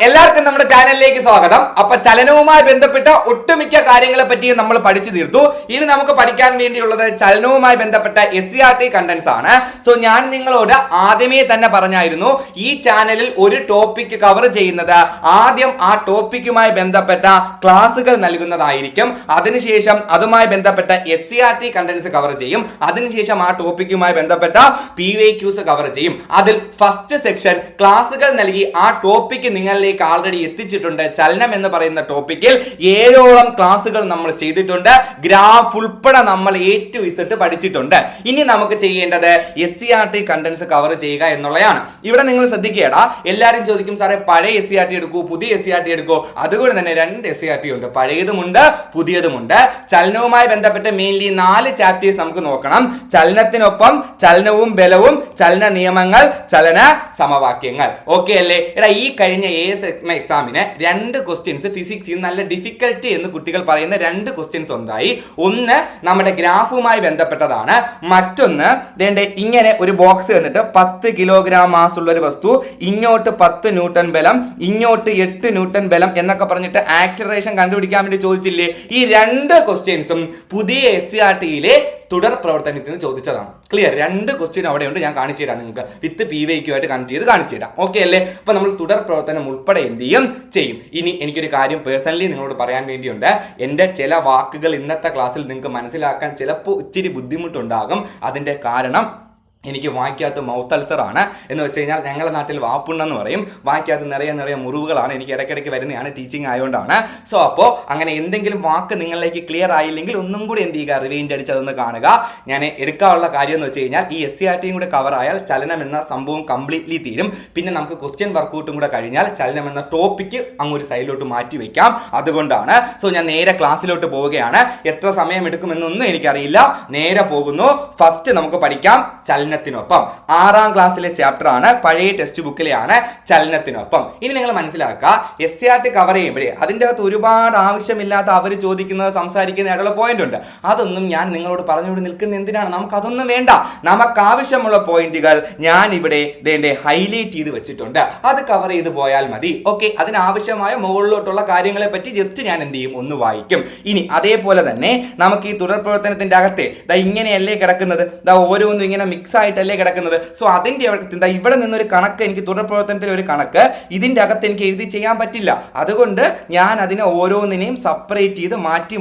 എല്ലാവർക്കും നമ്മുടെ ചാനലിലേക്ക് സ്വാഗതം. അപ്പൊ ചലനവുമായി ബന്ധപ്പെട്ട ഒട്ടുമിക്ക കാര്യങ്ങളെ പറ്റി നമ്മൾ പഠിച്ചു തീർത്തു. ഇനി നമുക്ക് പഠിക്കാൻ വേണ്ടിയുള്ളത് ചലനവുമായി ബന്ധപ്പെട്ട SCERT കണ്ടന്റ്സ് ആണ്. സോ ഞാൻ നിങ്ങളോട് ആദ്യമേ തന്നെ പറഞ്ഞായിരുന്നു, ഈ ചാനലിൽ ഒരു ടോപ്പിക് കവർ ചെയ്യുന്നത് ആദ്യം ആ ടോപ്പിക്കുമായി ബന്ധപ്പെട്ട ക്ലാസുകൾ നൽകുന്നതായിരിക്കും. അതിനുശേഷം അതുമായി ബന്ധപ്പെട്ട SCERT കണ്ടന്റ്സ് കവർ ചെയ്യും. അതിനുശേഷം ആ ടോപ്പിക്കുമായി ബന്ധപ്പെട്ട PYQs കവർ ചെയ്യും. അതിൽ ഫസ്റ്റ് സെക്ഷൻ ക്ലാസുകൾ നൽകി ആ ടോപ്പിക്ക് നിങ്ങളിലേക്ക് ആൾറെഡി എത്തിച്ചിട്ടുണ്ട്. ചലനം എന്ന് പറയുന്ന ടോപ്പിക്കിൽ 7ഓളം ക്ലാസുകൾ നമ്മൾ ചെയ്തിട്ടുണ്ട്. ഗ്രാഫ് ഉൾപ്പെടെ നമ്മൾ A to Z പഠിച്ചിട്ടുണ്ട്. ഇനി നമുക്ക് ചെയ്യേണ്ടത് SCERT കണ്ടന്റ്സ് കവർ ചെയ്യുക എന്നുള്ളതാണ്. ഇവിടെ നിങ്ങൾ ശ്രദ്ധിക്കേടാ, എല്ലാവരും ചോദിക്കും സാറേ പഴയ SCERT എടുക്കൂ, പുതിയ SCERT എടുക്കൂ. അതുകൊണ്ട് തന്നെ 2 SCERT ഉണ്ട്, പഴയതുമുണ്ട് പുതിയതുമുണ്ട്. ചലനവുമായി ബന്ധപ്പെട്ട് മെയിൻലി 4 ചാപ്റ്റേഴ്സ് നമുക്ക് നോക്കണം. ചലനത്തിനൊപ്പം ചലനവും ബലവും, ചലന നിയമങ്ങൾ, ചലന സമവാക്യങ്ങൾ. ഓക്കെ അല്ലേ? എടാ, ഈ കഴിഞ്ഞ AS എക്സാമിന് 2 ക്വസ്റ്റ്യൻസ് ഫിസിക്സിൽ നല്ല ഡിഫിക്കൽട്ടി എന്ന് കുട്ടികൾ പറയുന്ന 2 ക്വസ്റ്റ്യൻസ് ഉണ്ടായി. ഒന്ന് നമ്മുടെ ഗ്രാഫുമായി ബന്ധപ്പെട്ടതാണ്. മറ്റൊന്ന് ഇങ്ങനെ ഒരു ബോക്സ് തന്നിട്ട് 10 കിലോഗ്രാം മാസ് ഉള്ള ഒരു വസ്തു, ഇങ്ങോട്ട് 10 ന്യൂട്ടൺ ബലം, ഇങ്ങോട്ട് 8 ന്യൂട്ടൺ ബലം എന്നൊക്കെ പറഞ്ഞിട്ട് ആക്സിലറേഷൻ കണ്ടുപിടിക്കാൻ വേണ്ടി ചോദിച്ചില്ലേ? ഈ 2 ക്വസ്റ്റ്യൻസും പുതിയ SCERTയിലെ തുടർ പ്രവർത്തനത്തിന് ചോദിച്ചതാണ്. ക്ലിയർ? 2 ക്വസ്റ്റ്യൻ അവിടെയുണ്ട്, ഞാൻ കാണിച്ചു തരാം നിങ്ങൾക്ക്. വിത്ത് PYQ ആയിട്ട് കണക്ട് ചെയ്ത് കാണിച്ചു തരാം. ഓക്കെ അല്ലേ? അപ്പൊ നമ്മൾ തുടർ പ്രവർത്തനം ഉൾപ്പെടെ എന്ത് ചെയ്യും. ഇനി എനിക്കൊരു കാര്യം പേഴ്സണലി നിങ്ങളോട് പറയാൻ വേണ്ടിയുണ്ട്. എൻ്റെ ചില വാക്കുകൾ ഇന്നത്തെ ക്ലാസ്സിൽ നിങ്ങൾക്ക് മനസ്സിലാക്കാൻ ചിലപ്പോൾ ഇച്ചിരി ബുദ്ധിമുട്ടുണ്ടാകും. അതിൻ്റെ കാരണം എനിക്ക് വായിക്കാത്ത മൗത്ത് അൾസർ ആണ്. എന്ന് വെച്ച് കഴിഞ്ഞാൽ ഞങ്ങളുടെ നാട്ടിൽ വാപ്പുണ്ണെന്ന് പറയും. വായിക്കാത്ത നിറയെ മുറിവുകളാണ്. എനിക്ക് ഇടയ്ക്കിടയ്ക്ക് വരുന്നതാണ്, ടീച്ചിങ് ആയതുകൊണ്ടാണ്. സോ അപ്പോൾ അങ്ങനെ എന്തെങ്കിലും വാക്ക് നിങ്ങളിലേക്ക് ക്ലിയർ ആയില്ലെങ്കിൽ ഒന്നും കൂടി എന്ത് ചെയ്യുക, റിവൈൻഡ് അടിച്ച് അതൊന്ന് കാണുക. ഞാൻ എടുക്കാനുള്ള കാര്യം എന്ന് വെച്ച് കഴിഞ്ഞാൽ ഈ SCERTയും കൂടെ കവർ ആയാൽ ചലനം എന്ന സംഭവം കംപ്ലീറ്റ്ലി തീരും. പിന്നെ നമുക്ക് ക്വസ്റ്റ്യൻ വർക്കൗട്ടും കൂടെ കഴിഞ്ഞാൽ ചലനം എന്ന ടോപ്പിക്ക് അങ്ങൊരു സൈഡിലോട്ട് മാറ്റി വെക്കാം. അതുകൊണ്ടാണ്. സോ ഞാൻ നേരെ ക്ലാസ്സിലോട്ട് പോവുകയാണ്. എത്ര സമയം എടുക്കുമെന്നൊന്നും എനിക്കറിയില്ല. നേരെ പോകുന്നു. ഫസ്റ്റ് നമുക്ക് പഠിക്കാം ചലനത്തിനൊപ്പം. 6ാം ക്ലാസ്സിലെ ചാപ്റ്റർ ആണ്, പഴയ ടെക്സ്റ്റ് ബുക്കിലെയാണ് ചലനത്തിനൊപ്പം. ഇനി നിങ്ങൾ മനസ്സിലാക്കുക, SCERT കവർ ചെയ്യുമ്പോഴേ അതിൻ്റെ അകത്ത് ഒരുപാട് ആവശ്യമില്ലാത്ത അവർ ചോദിക്കുന്നത് സംസാരിക്കുന്നതായിട്ടുള്ള പോയിന്റ് ഉണ്ട്. അതൊന്നും ഞാൻ നിങ്ങളോട് പറഞ്ഞുകൊണ്ട് നിൽക്കുന്ന എന്തിനാണ്? നമുക്കതൊന്നും വേണ്ട. നമുക്ക് ആവശ്യമുള്ള പോയിന്റുകൾ ഞാൻ ഇവിടെ ഹൈലൈറ്റ് ചെയ്ത് വെച്ചിട്ടുണ്ട്. അത് കവർ ചെയ്ത് പോയാൽ മതി. ഓക്കെ, അതിനാവശ്യമായ മുകളിലോട്ടുള്ള കാര്യങ്ങളെ പറ്റി ജസ്റ്റ് ഞാൻ എന്ത് ചെയ്യും, ഒന്ന് വായിക്കും. ഇനി അതേപോലെ തന്നെ നമുക്ക് ഈ തുടർ പ്രവർത്തനത്തിന്റെ അകത്തെ ഇങ്ങനെയല്ലേ കിടക്കുന്നത്, ഓരോന്നും ഇങ്ങനെ മിക്സ് ആയിട്ടല്ലേ കിടക്കുന്നത്. സോ അതിന്റെ ഇവിടെ നിന്നൊരു കണക്ക്, എനിക്ക് തുടർ പ്രവർത്തനത്തിൽ ഒരു കണക്ക് ഇതിന്റെ അകത്ത് എനിക്ക് എഴുതി ചെയ്യാൻ പറ്റില്ല. അതുകൊണ്ട് ഞാൻ അതിനെ ഓരോന്നിനെയും സെപ്പറേറ്റ് ചെയ്ത് മാറ്റി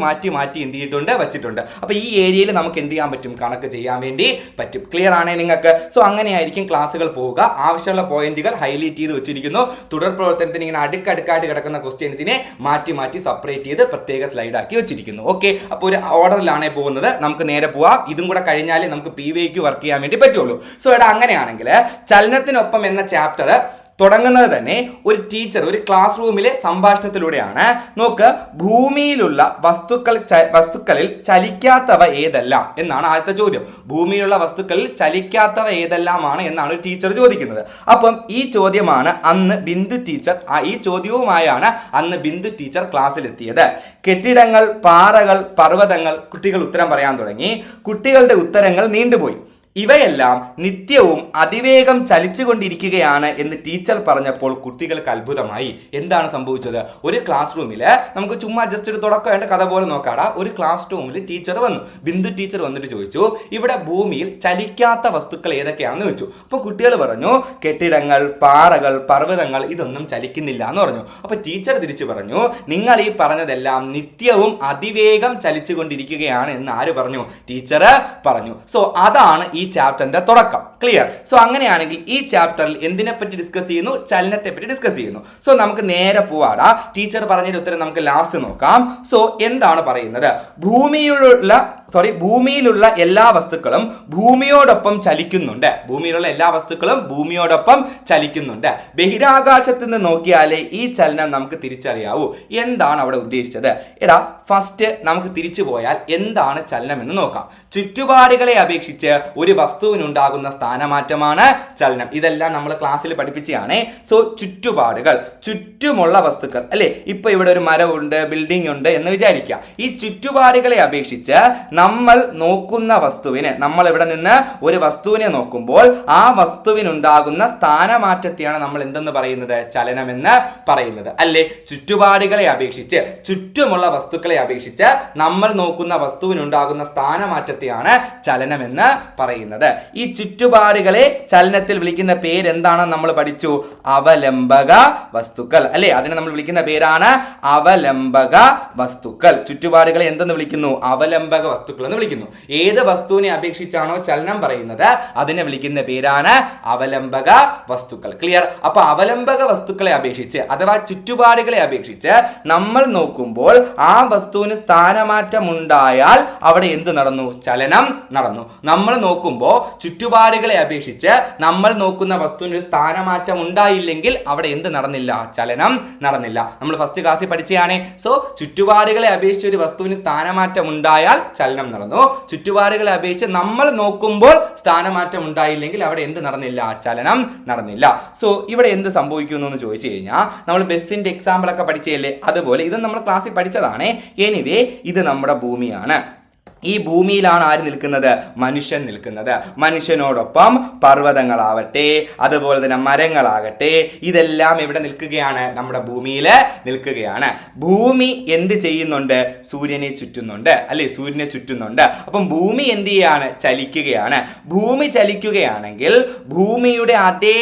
എന്ത് ചെയ്തിട്ടുണ്ട്, വെച്ചിട്ടുണ്ട്. അപ്പൊ ഈ ഏരിയയിൽ നമുക്ക് എന്ത് ചെയ്യാൻ പറ്റും, കണക്ക് ചെയ്യാൻ വേണ്ടി പറ്റും. ക്ലിയർ ആണേ നിങ്ങൾക്ക്? സോ അങ്ങനെയായിരിക്കും ക്ലാസ്സുകൾ പോവുക. ആവശ്യമുള്ള പോയിന്റുകൾ ഹൈലൈറ്റ് ചെയ്ത് വെച്ചിരിക്കുന്നു. തുടർ പ്രവർത്തനത്തിന് ഇങ്ങനെ അടുക്കടുക്കായിട്ട് കിടക്കുന്ന ക്വസ്റ്റ്യൻസിനെ മാറ്റി സെപ്പറേറ്റ് ചെയ്ത് പ്രത്യേക സ്ലൈഡ് ആക്കി വെച്ചിരിക്കുന്നു. ഓക്കെ, അപ്പോൾ ഒരു ഓർഡറിലാണ് പോകുന്നത്. നമുക്ക് നേരെ പോവാം. ഇതും കൂടെ കഴിഞ്ഞാലേ നമുക്ക് PYQ വർക്ക് ചെയ്യാൻ വേണ്ടി പറ്റുള്ളൂ. സോ ഇവിടെ അങ്ങനെയാണെങ്കിൽ ചലനത്തിനൊപ്പം എന്ന ചാപ്റ്റർ തുടങ്ങുന്നത് തന്നെ ഒരു ടീച്ചർ ഒരു ക്ലാസ് റൂമിലെ സംഭാഷണത്തിലൂടെയാണ്. നോക്ക്, ഭൂമിയിലുള്ള വസ്തുക്കളിൽ ചലിക്കാത്തവ ഏതെല്ലാം എന്നാണ് ആദ്യത്തെ ചോദ്യം. ഭൂമിയിലുള്ള വസ്തുക്കളിൽ ചലിക്കാത്തവ ഏതെല്ലാമാണ് എന്നാണ് ടീച്ചർ ചോദിക്കുന്നത്. അപ്പം ഈ ചോദ്യമാണ് അന്ന് ബിന്ദു ടീച്ചർ ഈ ചോദ്യവുമായാണ് അന്ന് ബിന്ദു ടീച്ചർ ക്ലാസ്സിലെത്തിയത്. കെട്ടിടങ്ങൾ, പാറകൾ, പർവ്വതങ്ങൾ, കുട്ടികൾ ഉത്തരം പറയാൻ തുടങ്ങി. കുട്ടികളുടെ ഉത്തരങ്ങൾ നീണ്ടുപോയി. ഇവയെല്ലാം നിത്യവും അതിവേഗം ചലിച്ചുകൊണ്ടിരിക്കുകയാണ് എന്ന് ടീച്ചർ പറഞ്ഞപ്പോൾ കുട്ടികൾക്ക് അത്ഭുതമായി. എന്താണ് സംഭവിച്ചത്? ഒരു ക്ലാസ് റൂമിൽ നമുക്ക് ചുമ്മാ ജസ്റ്റ് ഒരു തുടക്കമായിട്ട് കഥ പോലെ നോക്കാടാ. ഒരു ക്ലാസ് റൂമിൽ ടീച്ചർ വന്നു, ബിന്ദു ടീച്ചർ വന്നിട്ട് ചോദിച്ചു, ഇവിടെ ഭൂമിയിൽ ചലിക്കാത്ത വസ്തുക്കൾ ഏതൊക്കെയാണെന്ന് ചോദിച്ചു. അപ്പോൾ കുട്ടികൾ പറഞ്ഞു, കെട്ടിടങ്ങൾ, പാറകൾ, പർവ്വതങ്ങൾ, ഇതൊന്നും ചലിക്കുന്നില്ല എന്ന് പറഞ്ഞു. അപ്പോൾ ടീച്ചർ തിരിച്ചു പറഞ്ഞു, നിങ്ങൾ ഈ പറഞ്ഞതെല്ലാം നിത്യവും അതിവേഗം ചലിച്ചുകൊണ്ടിരിക്കുകയാണ് എന്ന് ആര് പറഞ്ഞു? ടീച്ചർ പറഞ്ഞു. സോ അതാണ് ഈ ചാപ്റ്ററിന്റെ തുടക്കം. ക്ലിയർ? സോ അങ്ങനെയാണെങ്കിൽ ഈ ചാപ്റ്ററിൽ എന്തിനെ പറ്റി ഡിസ്കസ് ചെയ്യുന്നു? ചലനത്തെ പറ്റി ഡിസ്കസ് ചെയ്യുന്നു. സോ നമുക്ക് നേരെ പോവാടാ. ടീച്ചർ പറഞ്ഞതിന്റെ ഉത്തരം നമുക്ക് ലാസ്റ്റ് നോക്കാം. സോ എന്താണ് പറയുന്നത്? ഭൂമിയിലുള്ള എല്ലാ വസ്തുക്കളും ഭൂമിയോടൊപ്പം ചലിക്കുന്നുണ്ട്. ഭൂമിയിലുള്ള എല്ലാ വസ്തുക്കളും ഭൂമിയോടൊപ്പം ചലിക്കുന്നുണ്ട്. ബഹിരാകാശത്ത് നിന്ന് നോക്കിയാലേ ഈ ചലനം നമുക്ക് തിരിച്ചറിയാവൂ. എന്താണ് അവിടെ ഉദ്ദേശിച്ചത്? എടാ, ഫസ്റ്റ് നമുക്ക് തിരിച്ചു പോയാൽ എന്താണ് ചലനം എന്ന് നോക്കാം. ചുറ്റുപാടുകളെ അപേക്ഷിച്ച് ഒരു വസ്തുവിനുണ്ടാകുന്ന സ്ഥാനമാറ്റമാണ് ചലനം. ഇതെല്ലാം നമ്മൾ ക്ലാസ്സിൽ പഠിപ്പിച്ചതാണ്. സോ ചുറ്റുപാടുകൾ, ചുറ്റുമുള്ള വസ്തുക്കൾ അല്ലെ. ഇപ്പൊ ഇവിടെ ഒരു മരമുണ്ട്, ബിൽഡിംഗ് ഉണ്ട് എന്ന് വിചാരിക്കുക. ഈ ചുറ്റുപാടുകളെ അപേക്ഷിച്ച് നമ്മൾ നോക്കുന്ന വസ്തുവിന്, നമ്മൾ ഇവിടെ നിന്ന് ഒരു വസ്തുവിനെ നോക്കുമ്പോൾ ആ വസ്തുവിനുണ്ടാകുന്ന സ്ഥാനമാറ്റത്തെയാണ് നമ്മൾ എന്തെന്ന് പറയുന്നത്? ചലനമെന്ന് പറയുന്നത് അല്ലെ. ചുറ്റുപാടുകളെ അപേക്ഷിച്ച്, ചുറ്റുമുള്ള വസ്തുക്കളെ അപേക്ഷിച്ച് നമ്മൾ നോക്കുന്ന വസ്തുവിനുണ്ടാകുന്ന സ്ഥാനമാറ്റത്തെയാണ് ചലനമെന്ന് പറയുന്നത്. ഈ ചുറ്റുപാടുകളെ ചലനത്തിൽ വിളിക്കുന്ന പേരെന്താണെന്ന് നമ്മൾ പഠിച്ചു. അവലംബക വസ്തുക്കൾ അല്ലെ. അതിനെ നമ്മൾ വിളിക്കുന്ന പേരാണ് അവലംബക വസ്തുക്കൾ. ചുറ്റുപാടുകളെ എന്തെന്ന് വിളിക്കുന്നു? അവലംബക വസ്തുക്കൾ എന്ന് വിളിക്കുന്നു. ഏത് വസ്തുവിനെ അപേക്ഷിച്ചാണോ ചലനം പറയുന്നത് അതിനെ വിളിക്കുന്ന പേരാണ് അവലംബക വസ്തുക്കൾ. ക്ലിയർ? അപ്പൊ അവലംബക വസ്തുക്കളെ അപേക്ഷിച്ച് അഥവാ ചുറ്റുപാടുകളെ അപേക്ഷിച്ച് നമ്മൾ നോക്കുമ്പോൾ ആ വസ്തുവിന് സ്ഥാനമാറ്റം ഉണ്ടായാൽ അവിടെ എന്ത് നടന്നു? ചലനം നടന്നു. നമ്മൾ നോക്കുമ്പോൾ ചുറ്റുപാടുകളെ അപേക്ഷിച്ച് നമ്മൾ നോക്കുന്ന വസ്തുവിന് സ്ഥാനമാറ്റം ഉണ്ടായില്ലെങ്കിൽ അവിടെ എന്ത് നടന്നില്ല? ചലനം നടന്നില്ല. നമ്മൾ ഫസ്റ്റ് ക്ലാസ്സിൽ പഠിച്ചതാണ്. സോ ചുറ്റുപാടുകളെ അപേക്ഷിച്ച് ഒരു വസ്തുവിന് സ്ഥാനമാറ്റം ഉണ്ടായാൽ ചലനം നടന്നു. ചുറ്റുപാടുകളെ അപേക്ഷിച്ച് നമ്മൾ നോക്കുമ്പോൾ സ്ഥാനമാറ്റം ഉണ്ടായില്ലെങ്കിൽ അവിടെ എന്ത് നടന്നില്ല? ചലനം നടന്നില്ല. സോ ഇവിടെ എന്ത് സംഭവിക്കുന്നു എന്ന് ചോദിച്ചു കഴിഞ്ഞാൽ നമ്മൾ ബസ്സിന്റെ എക്സാമ്പിൾ ഒക്കെ പഠിച്ചതല്ലേ, അതുപോലെ ഇത് നമ്മൾ ക്ലാസ്സിൽ പഠിച്ചതാണ്. എനിവേ ഇത് നമ്മുടെ ഭൂമിയാണ്. ഈ ഭൂമിയിലാണ് ആര് നിൽക്കുന്നത്? മനുഷ്യൻ നിൽക്കുന്നത്. മനുഷ്യനോടൊപ്പം പർവ്വതങ്ങളാവട്ടെ, അതുപോലെ തന്നെ മരങ്ങളാകട്ടെ, ഇതെല്ലാം ഇവിടെ നിൽക്കുകയാണ്, നമ്മുടെ ഭൂമിയിൽ നിൽക്കുകയാണ്. ഭൂമി എന്ത് ചെയ്യുന്നുണ്ട്? സൂര്യനെ ചുറ്റുന്നുണ്ട് അല്ലെ, സൂര്യനെ ചുറ്റുന്നുണ്ട്. അപ്പം ഭൂമി എന്ത് ചെയ്യാണ്? ചലിക്കുകയാണ്. ഭൂമി ചലിക്കുകയാണെങ്കിൽ ഭൂമിയുടെ അതേ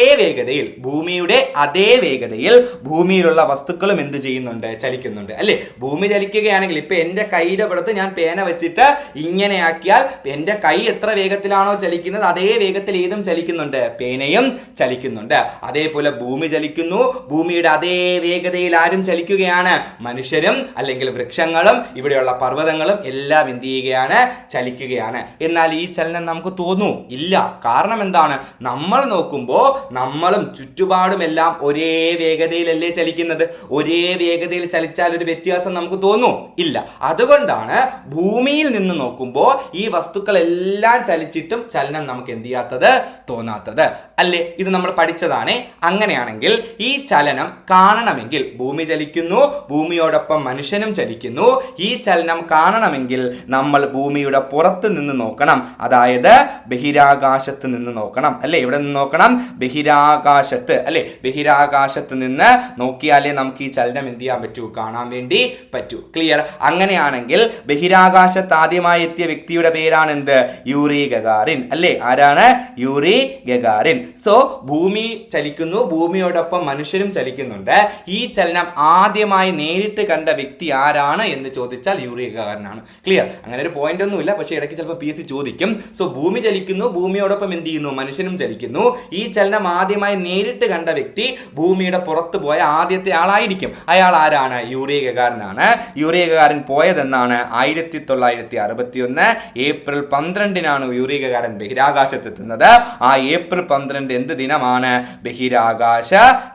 വേഗതയിൽ ഭൂമിയിലുള്ള വസ്തുക്കളും എന്ത് ചെയ്യുന്നുണ്ട്? ചലിക്കുന്നുണ്ട് അല്ലെ. ഭൂമി ചലിക്കുകയാണെങ്കിൽ ഇപ്പൊ എന്റെ കൈയുടെ പുറത്ത് ഞാൻ പേന വെച്ചിട്ട് ഇങ്ങനെ ആക്കിയാൽ എന്റെ കൈ എത്ര വേഗത്തിലാണോ ചലിക്കുന്നത് അതേ വേഗത്തിൽ ഏതും ചലിക്കുന്നുണ്ട്, പേനയും ചലിക്കുന്നുണ്ട്. അതേപോലെ ഭൂമി ചലിക്കുന്നു. ഭൂമിയുടെ അതേ വേഗതയിൽ ആരും ചലിക്കുകയാണ്? മനുഷ്യരും അല്ലെങ്കിൽ വൃക്ഷങ്ങളും ഇവിടെയുള്ള പർവ്വതങ്ങളും എല്ലാം എന്ത് ചെയ്യുകയാണ്? ചലിക്കുകയാണ്. എന്നാൽ ഈ ചലനം നമുക്ക് തോന്നൂ? ഇല്ല. കാരണം എന്താണ്? നമ്മൾ നോക്കുമ്പോൾ നമ്മളും ചുറ്റുപാടും എല്ലാം ഒരേ വേഗതയിലല്ലേ ചലിക്കുന്നത്. ഒരേ വേഗതയിൽ ചലിച്ചാൽ ഒരു വ്യത്യാസം നമുക്ക് തോന്നൂ? ഇല്ല. അതുകൊണ്ടാണ് ഭൂമിയിൽ നിന്ന് നോക്കുമ്പോൾ ഈ വസ്തുക്കളെല്ലാം ചലിച്ചിട്ടും ചലനം നമുക്ക് എന്ത് ചെയ്യാത്തത്? തോന്നാത്തത് അല്ലേ. ഇത് നമ്മൾ പഠിച്ചതാണ്. അങ്ങനെയാണെങ്കിൽ ഈ ചലനം കാണണമെങ്കിൽ ഭൂമി ചലിക്കുന്നു, ഭൂമിയോടൊപ്പം മനുഷ്യനും ചലിക്കുന്നു. ഈ ചലനം കാണണമെങ്കിൽ നമ്മൾ ഭൂമിയുടെ പുറത്ത് നിന്ന് നോക്കണം, അതായത് ബഹിരാകാശത്ത് നിന്ന് നോക്കണം അല്ലെ. ഇവിടെ നിന്ന് നോക്കണം, ബഹിരാകാശത്ത് അല്ലെ. ബഹിരാകാശത്ത് നിന്ന് നോക്കിയാലേ നമുക്ക് ഈ ചലനം എന്ത് ചെയ്യാൻ പറ്റൂ? കാണാൻ വേണ്ടി പറ്റൂ. ക്ലിയർ? അങ്ങനെയാണെങ്കിൽ ബഹിരാകാശത്ത് ആദ്യമായി എത്തിയ വ്യക്തിയുടെ പേരാണ് എന്ത്? യൂറി ഗഗാറിൻ അല്ലേ. ആരാണ്? Yuri Gagarin. സോ ഭൂമി ചലിക്കുന്നു, ഭൂമിയോടൊപ്പം മനുഷ്യരും ചലിക്കുന്നുണ്ട്. ഈ ചലനം ആദ്യമായി നേരിട്ട് കണ്ട വ്യക്തി ആരാണ് എന്ന് ചോദിച്ചാൽ യൂറി ഗഗാറിനാണ്. ക്ലിയർ? അങ്ങനെ ഒരു പോയിന്റ് ഒന്നുമില്ല, പക്ഷേ ഇടയ്ക്ക് ചിലപ്പോൾ PSC ചോദിക്കും. സോ ഭൂമി ചലിക്കുന്നു, ഭൂമിയോടൊപ്പം എന്ത് ചെയ്യുന്നു? മനുഷ്യനും ചലിക്കുന്നു. ഈ ചലനം ആദ്യമായി നേരിട്ട് കണ്ട വ്യക്തി ഭൂമിയുടെ പുറത്ത് പോയ ആദ്യത്തെ ആളായിരിക്കും. അയാൾ ആരാണ്? യൂറി ഗഗാറിനാണ്. യൂറി ഗഗാറിൻ പോയതെന്നാണ്? 1961 ഏപ്രിൽ 12 യൂറി ഗഗാറിൻ ബഹിരാകാശത്തെത്തുന്നത്. ആ ഏപ്രിൽ 12 എന്ത് ദിനമാണ്? ബഹിരാകാശ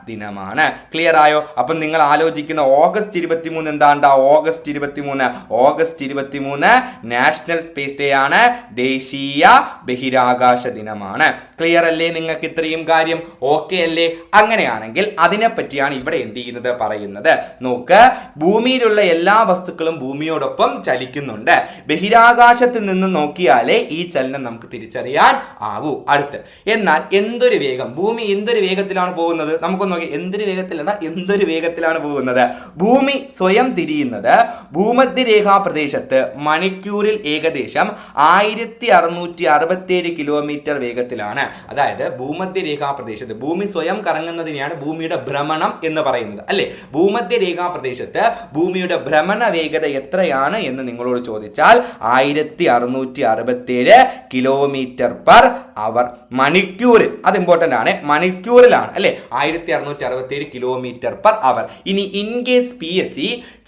ദിനമാണ്. ക്ലിയർ ആയോ? അപ്പം നിങ്ങൾ ആലോചിക്കുന്ന ഓഗസ്റ്റ് 23 എന്താണ്ടാ? ഓഗസ്റ്റ് 23 നാഷണൽ സ്പേസ് ഡേ ആണ്, ദേശീയ ബഹിരാകാശ ദിനമാണ്. ക്ലിയർ അല്ലേ? നിങ്ങൾക്ക് ഇത്രയും കാര്യം ഓക്കെ അല്ലേ? അങ്ങനെയാണെങ്കിൽ അതിനെ പറ്റിയാണ് ഇവിടെ എന്ത് ചെയ്യുന്നത്? പറയുന്നത്. നോക്ക്, ഭൂമിയിലുള്ള എല്ലാ വസ്തുക്കളും ഭൂമിയോടൊപ്പം ചലിക്കുന്നുണ്ട്. ബഹിരാകാശത്ത് നിന്ന് നോക്കിയാലേ ഈ ചലനം നമുക്ക് തിരിച്ചറിയാൻ ആവൂ. അടുത്ത് എന്നാൽ എന്തൊരു വേഗം, ഭൂമി എന്തൊരു വേഗത്തിലാണ് പോകുന്നത്? നമുക്കൊന്ന് നോക്കി. എന്തൊരു വേഗത്തിലാണ് പോകുന്നത്? ഭൂമി സ്വയം തിരിയുന്നത് ഭൂമധ്യരേഖാ പ്രദേശത്ത് മണിക്കൂറിൽ ഏകദേശം 1667 കിലോമീറ്റർ വേഗത്തിലാണ്. അതായത് ഭൂമധ്യരേഖാ പ്രദേശത്ത് ഭൂമി സ്വയം കറങ്ങുന്നതിനെയാണ് ഭൂമിയുടെ ഭ്രമണം എന്ന് പറയുന്നത് അല്ലെ. ഭൂമധ്യരേഖാ പ്രദേശത്ത് ഭൂമിയുടെ ഭ്രമണ വേഗത എത്രയാണ് എന്ന് നിങ്ങളോട് ചോദിച്ചാൽ 1667 കിലോമീറ്റർ പെർ അവർ. മണിക്കൂറിൽ, അത് ഇമ്പോർട്ടൻ്റ് ആണ്, മണിക്കൂറിലാണ് അല്ലെ. 1667 കിലോമീറ്റർ പെർ അവർ. ഇനി ഇൻ കേസ് PSC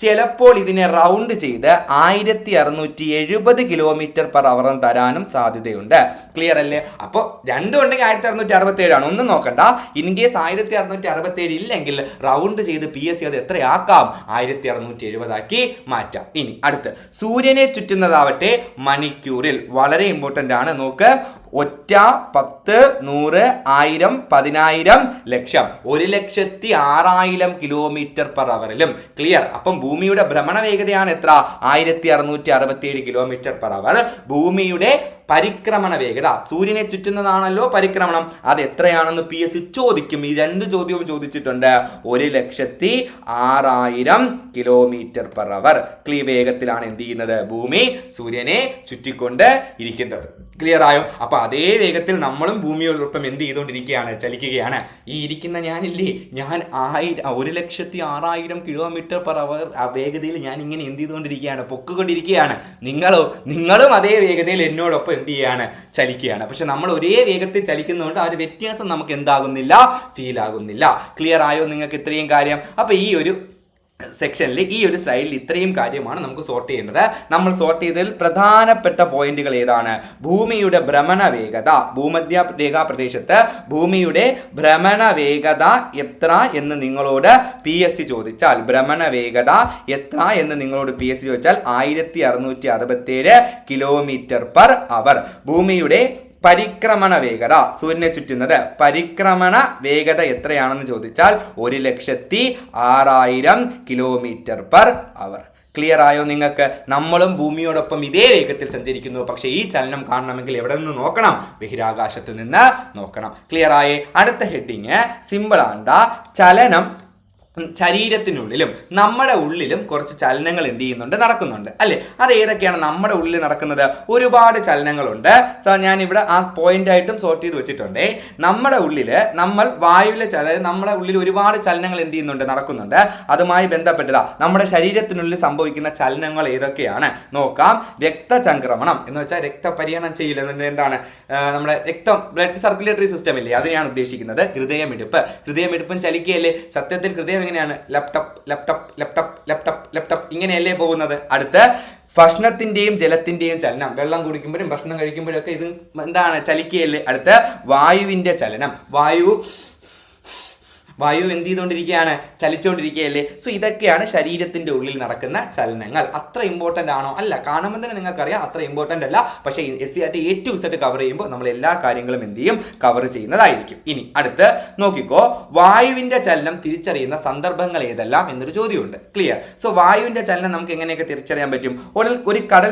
ചിലപ്പോൾ ഇതിനെ റൗണ്ട് ചെയ്ത് 1670 കിലോമീറ്റർ പെർ അവർ തരാനും സാധ്യതയുണ്ട്. ക്ലിയർ അല്ലേ? അപ്പോൾ രണ്ടും ഉണ്ടെങ്കിൽ 1667 ആണ്, ഒന്നും നോക്കണ്ട. ഇൻ കേസ് 1667 ഇല്ലെങ്കിൽ റൗണ്ട് ചെയ്ത് PSC അത് എത്രയാക്കാം? 1670 ആക്കി മാറ്റാം. ഇനി അടുത്ത് സൂര്യനെ ചുറ്റുന്നതാവട്ടെ മണിക്കൂറിൽ. വളരെ ഇമ്പോർട്ടൻ്റ് ആണ്. നോക്ക്, ഒറ്റ, 10, 100, 1000, 10000, ലക്ഷം, 1,06,000 km/h. ക്ലിയർ. അപ്പം ഭൂമിയുടെ ഭ്രമണ വേഗതയാണ് എത്ര? 1667 km/h. ഭൂമിയുടെ പരിക്രമണ വേഗത, സൂര്യനെ ചുറ്റുന്നതാണല്ലോ പരിക്രമണം, അത് എത്രയാണെന്ന് PSC ചോദിക്കും. ഈ 2 ചോദ്യവും ചോദിച്ചിട്ടുണ്ട്. 1,06,000 km/h വേഗത്തിലാണ് എന്ത് ചെയ്യുന്നത്? ഭൂമി സൂര്യനെ ചുറ്റിക്കൊണ്ട് ഇരിക്കുന്നത്. ക്ലിയർ ആയോ? അപ്പൊ അതേ വേഗത്തിൽ നമ്മളും ഭൂമിയോടൊപ്പം എന്ത് ചെയ്തുകൊണ്ടിരിക്കുകയാണ്? ചലിക്കുകയാണ്. ഈ ഇരിക്കുന്ന ഞാനില്ലേ, ഞാൻ 1,06,000 km/h വേഗതയിൽ ഞാൻ ഇങ്ങനെ എന്ത് ചെയ്തുകൊണ്ടിരിക്കുകയാണ്? പൊക്കുകൊണ്ടിരിക്കുകയാണ്. നിങ്ങളും അതേ വേഗതയിൽ എന്നോടൊപ്പം എന്ത് ചെയ്യാണ്? ചലിക്കുകയാണ്. പക്ഷെ നമ്മൾ ഒരേ വേഗത്തിൽ ചലിക്കുന്നതുകൊണ്ട് ആ ഒരു വ്യത്യാസം നമുക്ക് എന്താകുന്നില്ല? ഫീൽ ആകുന്നില്ല. ക്ലിയർ ആയോ നിങ്ങൾക്ക് ഇത്രയും കാര്യം? അപ്പൊ ഈ ഒരു സെക്ഷനിൽ, ഈ ഒരു സ്ലൈഡിൽ ഇത്രയും കാര്യമാണ് നമുക്ക് സോർട്ട് ചെയ്യേണ്ടത്. നമ്മൾ സോർട്ട് ചെയ്തതിൽ പ്രധാനപ്പെട്ട പോയിന്റുകൾ ഏതാണ്? ഭൂമിയുടെ ഭ്രമണ വേഗത, ഭൂമധ്യ രേഖാ പ്രദേശത്ത് ഭൂമിയുടെ ഭ്രമണ വേഗത എത്ര എന്ന് നിങ്ങളോട് PSC ചോദിച്ചാൽ, ഭ്രമണ വേഗത എത്ര എന്ന് നിങ്ങളോട് PSC ചോദിച്ചാൽ 1667 km/h. ഭൂമിയുടെ പരിക്രമണ വേഗത, സൂര്യനെ ചുറ്റുന്നത് പരിക്രമണ വേഗത എത്രയാണെന്ന് ചോദിച്ചാൽ 1,06,000 km/h. ക്ലിയർ ആയോ നിങ്ങൾക്ക്? നമ്മളും ഭൂമിയോടൊപ്പം ഇതേ വേഗത്തിൽ സഞ്ചരിക്കുന്നു. പക്ഷേ ഈ ചലനം കാണണമെങ്കിൽ എവിടെ നിന്ന് നോക്കണം? ബഹിരാകാശത്ത് നിന്ന് നോക്കണം. ക്ലിയർ ആയേ? അടുത്ത ഹെഡിങ് സിമ്പിൾ ആണ്. ചലനം ശരീരത്തിനുള്ളിലും നമ്മുടെ ഉള്ളിലും കുറച്ച് ചലനങ്ങൾ എന്ത് ചെയ്യുന്നുണ്ട്? നടക്കുന്നുണ്ട് അല്ലേ? അത് ഏതൊക്കെയാണ് നമ്മുടെ ഉള്ളിൽ നടക്കുന്നത്? ഒരുപാട് ചലനങ്ങളുണ്ട്. സോ ഞാൻ ഇവിടെ ആ പോയിന്റ് ആയിട്ടും സോർട്ട് ചെയ്ത് വെച്ചിട്ടുണ്ട്. നമ്മുടെ ഉള്ളിൽ നമ്മൾ വായുവിലെ, അതായത് നമ്മുടെ ഉള്ളിൽ ഒരുപാട് ചലനങ്ങൾ എന്ത് ചെയ്യുന്നുണ്ട്? നടക്കുന്നുണ്ട്. അതുമായി ബന്ധപ്പെട്ടതാ നമ്മുടെ ശരീരത്തിനുള്ളിൽ സംഭവിക്കുന്ന ചലനങ്ങൾ ഏതൊക്കെയാണ് നോക്കാം. രക്തചംക്രമണം എന്ന് വെച്ചാൽ രക്തപര്യണം ചെയ്യില്ല, എന്താണ് നമ്മുടെ രക്തം, ബ്ലഡ് സർക്കുലേറ്ററി സിസ്റ്റം ഇല്ലേ, അതിനെയാണ് ഉദ്ദേശിക്കുന്നത്. ഹൃദയമിടിപ്പും ചലിക്കുകയല്ലേ? സത്യത്തിൽ ഹൃദയം എങ്ങനെയാണ്? ലെപ്റ്റപ്പ് ഇങ്ങനെയല്ലേ പോകുന്നത്? അടുത്ത് ഭക്ഷണത്തിന്റെയും ജലത്തിന്റെയും ചലനം, വെള്ളം കുടിക്കുമ്പോഴും ഭക്ഷണം കഴിക്കുമ്പോഴും ഒക്കെ ഇത് എന്താണ്? ചലിക്കുകയല്ലേ? അടുത്ത് വായുവിന്റെ ചലനം, വായു എന്ത് ചെയ്തുകൊണ്ടിരിക്കുകയാണ്? ചലിച്ചുകൊണ്ടിരിക്കുകയല്ലേ? സോ ഇതൊക്കെയാണ് ശരീരത്തിന്റെ ഉള്ളിൽ നടക്കുന്ന ചലനങ്ങൾ. അത്ര ഇമ്പോർട്ടൻ്റ് ആണോ? അല്ല. കാണുമ്പോൾ തന്നെ നിങ്ങൾക്കറിയാം അത്ര ഇമ്പോർട്ടൻ്റ് അല്ല. പക്ഷേ SCRT A to Z cover ചെയ്യുമ്പോൾ നമ്മൾ എല്ലാ കാര്യങ്ങളും എന്ത് ചെയ്യും? കവർ ചെയ്യുന്നതായിരിക്കും. ഇനി അടുത്ത് നോക്കിക്കോ, വായുവിന്റെ ചലനം തിരിച്ചറിയുന്ന സന്ദർഭങ്ങൾ ഏതെല്ലാം എന്നൊരു ചോദ്യമുണ്ട്. ക്ലിയർ. സോ വായുവിന്റെ ചലനം നമുക്ക് എങ്ങനെയൊക്കെ തിരിച്ചറിയാൻ പറ്റും? ഒരു കടൽ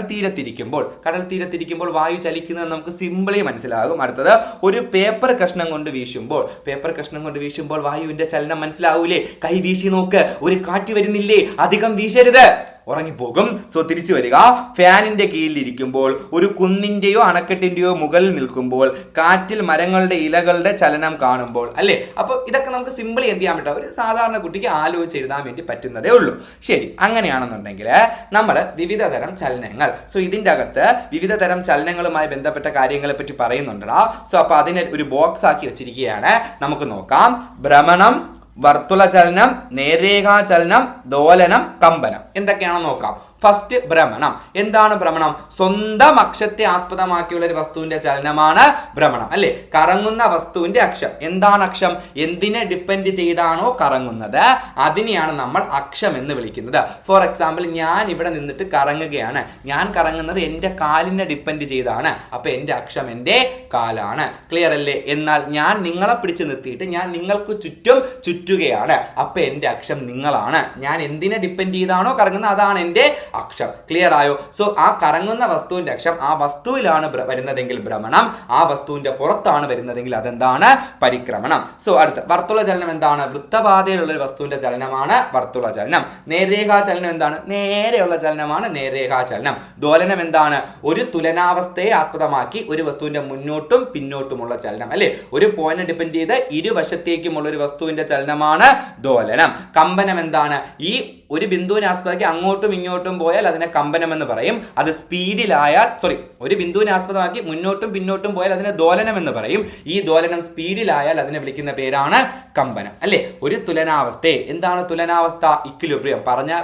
തീരത്തിരിക്കുമ്പോൾ വായു ചലിക്കുന്നത് നമുക്ക് സിമ്പിളി മനസ്സിലാകും. അടുത്തത് ഒരു പേപ്പർ കഷ്ണം കൊണ്ട് വീശുമ്പോൾ വായു ചലനം മനസ്സിലാവൂലേ? കൈ വീശി നോക്ക്, ഒരു കാറ്റ് വരുന്നില്ലേ? അധികം വീശരുത്, ഉറങ്ങിപ്പോകും. സോ തിരിച്ചു വരിക. ഫാനിന്റെ കീഴിലിരിക്കുമ്പോൾ, ഒരു കുന്നിന്റെയോ അണക്കെട്ടിന്റെയോ മുകളിൽ നിൽക്കുമ്പോൾ, കാറ്റിൽ മരങ്ങളുടെ ഇലകളുടെ ചലനം കാണുമ്പോൾ, അല്ലേ? അപ്പോൾ ഇതൊക്കെ നമുക്ക് സിമ്പിളി എന്ത് ചെയ്യാൻ പറ്റും? ഒരു സാധാരണ കുട്ടിക്ക് ആലോചിച്ച് എഴുതാൻ വേണ്ടി പറ്റുന്നതേ ഉള്ളൂ. ശരി, അങ്ങനെയാണെന്നുണ്ടെങ്കിൽ നമ്മൾ വിവിധ തരം ചലനങ്ങൾ, സോ ഇതിൻ്റെ അകത്ത് വിവിധ തരം ചലനങ്ങളുമായി ബന്ധപ്പെട്ട കാര്യങ്ങളെ പറ്റി പറയുന്നുണ്ടടാ. സോ അപ്പോൾ അതിനെ ഒരു ബോക്സ് ആക്കി വെച്ചിരിക്കുകയാണ്. നമുക്ക് നോക്കാം. ഭ്രമണം, വർത്തുള ചലനം, നേർരേഖാചലനം, ദോലനം, കമ്പനം എന്തൊക്കെയാണെന്ന് നോക്കാം. ഫസ്റ്റ് ഭ്രമണം. എന്താണ് ഭ്രമണം? സ്വന്തം അക്ഷത്തെ ആസ്പദമാക്കിയുള്ള ഒരു വസ്തുവിന്റെ ചലനമാണ് ഭ്രമണം, അല്ലെ? കറങ്ങുന്ന വസ്തുവിന്റെ അക്ഷം. എന്താണ് അക്ഷം? എന്തിനെ ഡിപ്പെൻഡ് ചെയ്താണോ കറങ്ങുന്നത് അതിനെയാണ് നമ്മൾ അക്ഷം എന്ന് വിളിക്കുന്നത്. ഫോർ എക്സാമ്പിൾ, ഞാൻ ഇവിടെ നിന്നിട്ട് കറങ്ങുകയാണ്. ഞാൻ കറങ്ങുന്നത് എൻ്റെ കാലിനെ ഡിപ്പെൻഡ് ചെയ്താണ്. അപ്പൊ എൻ്റെ അക്ഷം എൻ്റെ കാലാണ്. ക്ലിയർ അല്ലേ? എന്നാൽ ഞാൻ നിങ്ങളെ പിടിച്ച് നിർത്തിയിട്ട് ഞാൻ നിങ്ങൾക്ക് ചുറ്റും ചുറ്റുകയാണ്. അപ്പൊ എൻ്റെ അക്ഷം നിങ്ങളാണ്. ഞാൻ എന്തിനെ ഡിപ്പെൻഡ് ചെയ്താണോ കറങ്ങുന്നത് അതാണ് എൻ്റെ അക്ഷം. ക്ലിയർ ആയോ? സോ ആ കറങ്ങുന്ന വസ്തുവിന്റെ അക്ഷം ആ വസ്തുവിലാണ് വരുന്നതെങ്കിൽ ഭ്രമണം, ആ വസ്തുവിന്റെ പുറത്താണ് വരുന്നതെങ്കിൽ അതെന്താണ്? പരിക്രമണം. സോ അടുത്ത വർത്തുള ചലനം എന്താണ്? വൃത്തപാതയിലുള്ള ഒരു വസ്തുവിന്റെ ചലനമാണ് വർത്തുള ചലനം. നേർരേഖാ ചലനം എന്താണ്? നേരെയുള്ള ചലനമാണ് നേർരേഖാ ചലനം. ദോലനം എന്താണ്? ഒരു തുലനാവസ്ഥയെ ആസ്പദമാക്കി ഒരു വസ്തുവിന്റെ മുന്നോട്ടും പിന്നോട്ടുമുള്ള ചലനം, അല്ലെ? ഒരു പോയിന്റ് ഡിപ്പെൻഡ് ചെയ്ത് ഇരുവശത്തേക്കുമുള്ള ഒരു വസ്തുവിന്റെ ചലനമാണ് ദോലനം. കമ്പനം എന്താണ്? ഈ ഒരു ബിന്ദുവിനെ ആസ്പദമാക്കി അങ്ങോട്ടും ഇങ്ങോട്ടും പോയാൽ അതിനെ കമ്പനം എന്ന് പറയും. അത് സ്പീഡിലായാൽ, ഒരു ബിന്ദുവിനെ ആസ്പദമാക്കി മുന്നോട്ടും പിന്നോട്ടും പോയാൽ അതിനെ ദോലനം എന്ന് പറയും. ഈ ദോലനം സ്പീഡിലായാൽ അതിനെ വിളിക്കുന്ന പേരാണ് കമ്പനം, അല്ലെ? ഒരു തുലനാവസ്ഥയെ, എന്താണ് തുലനാവസ്ഥ? ഇക്വിലിബ്രിയം.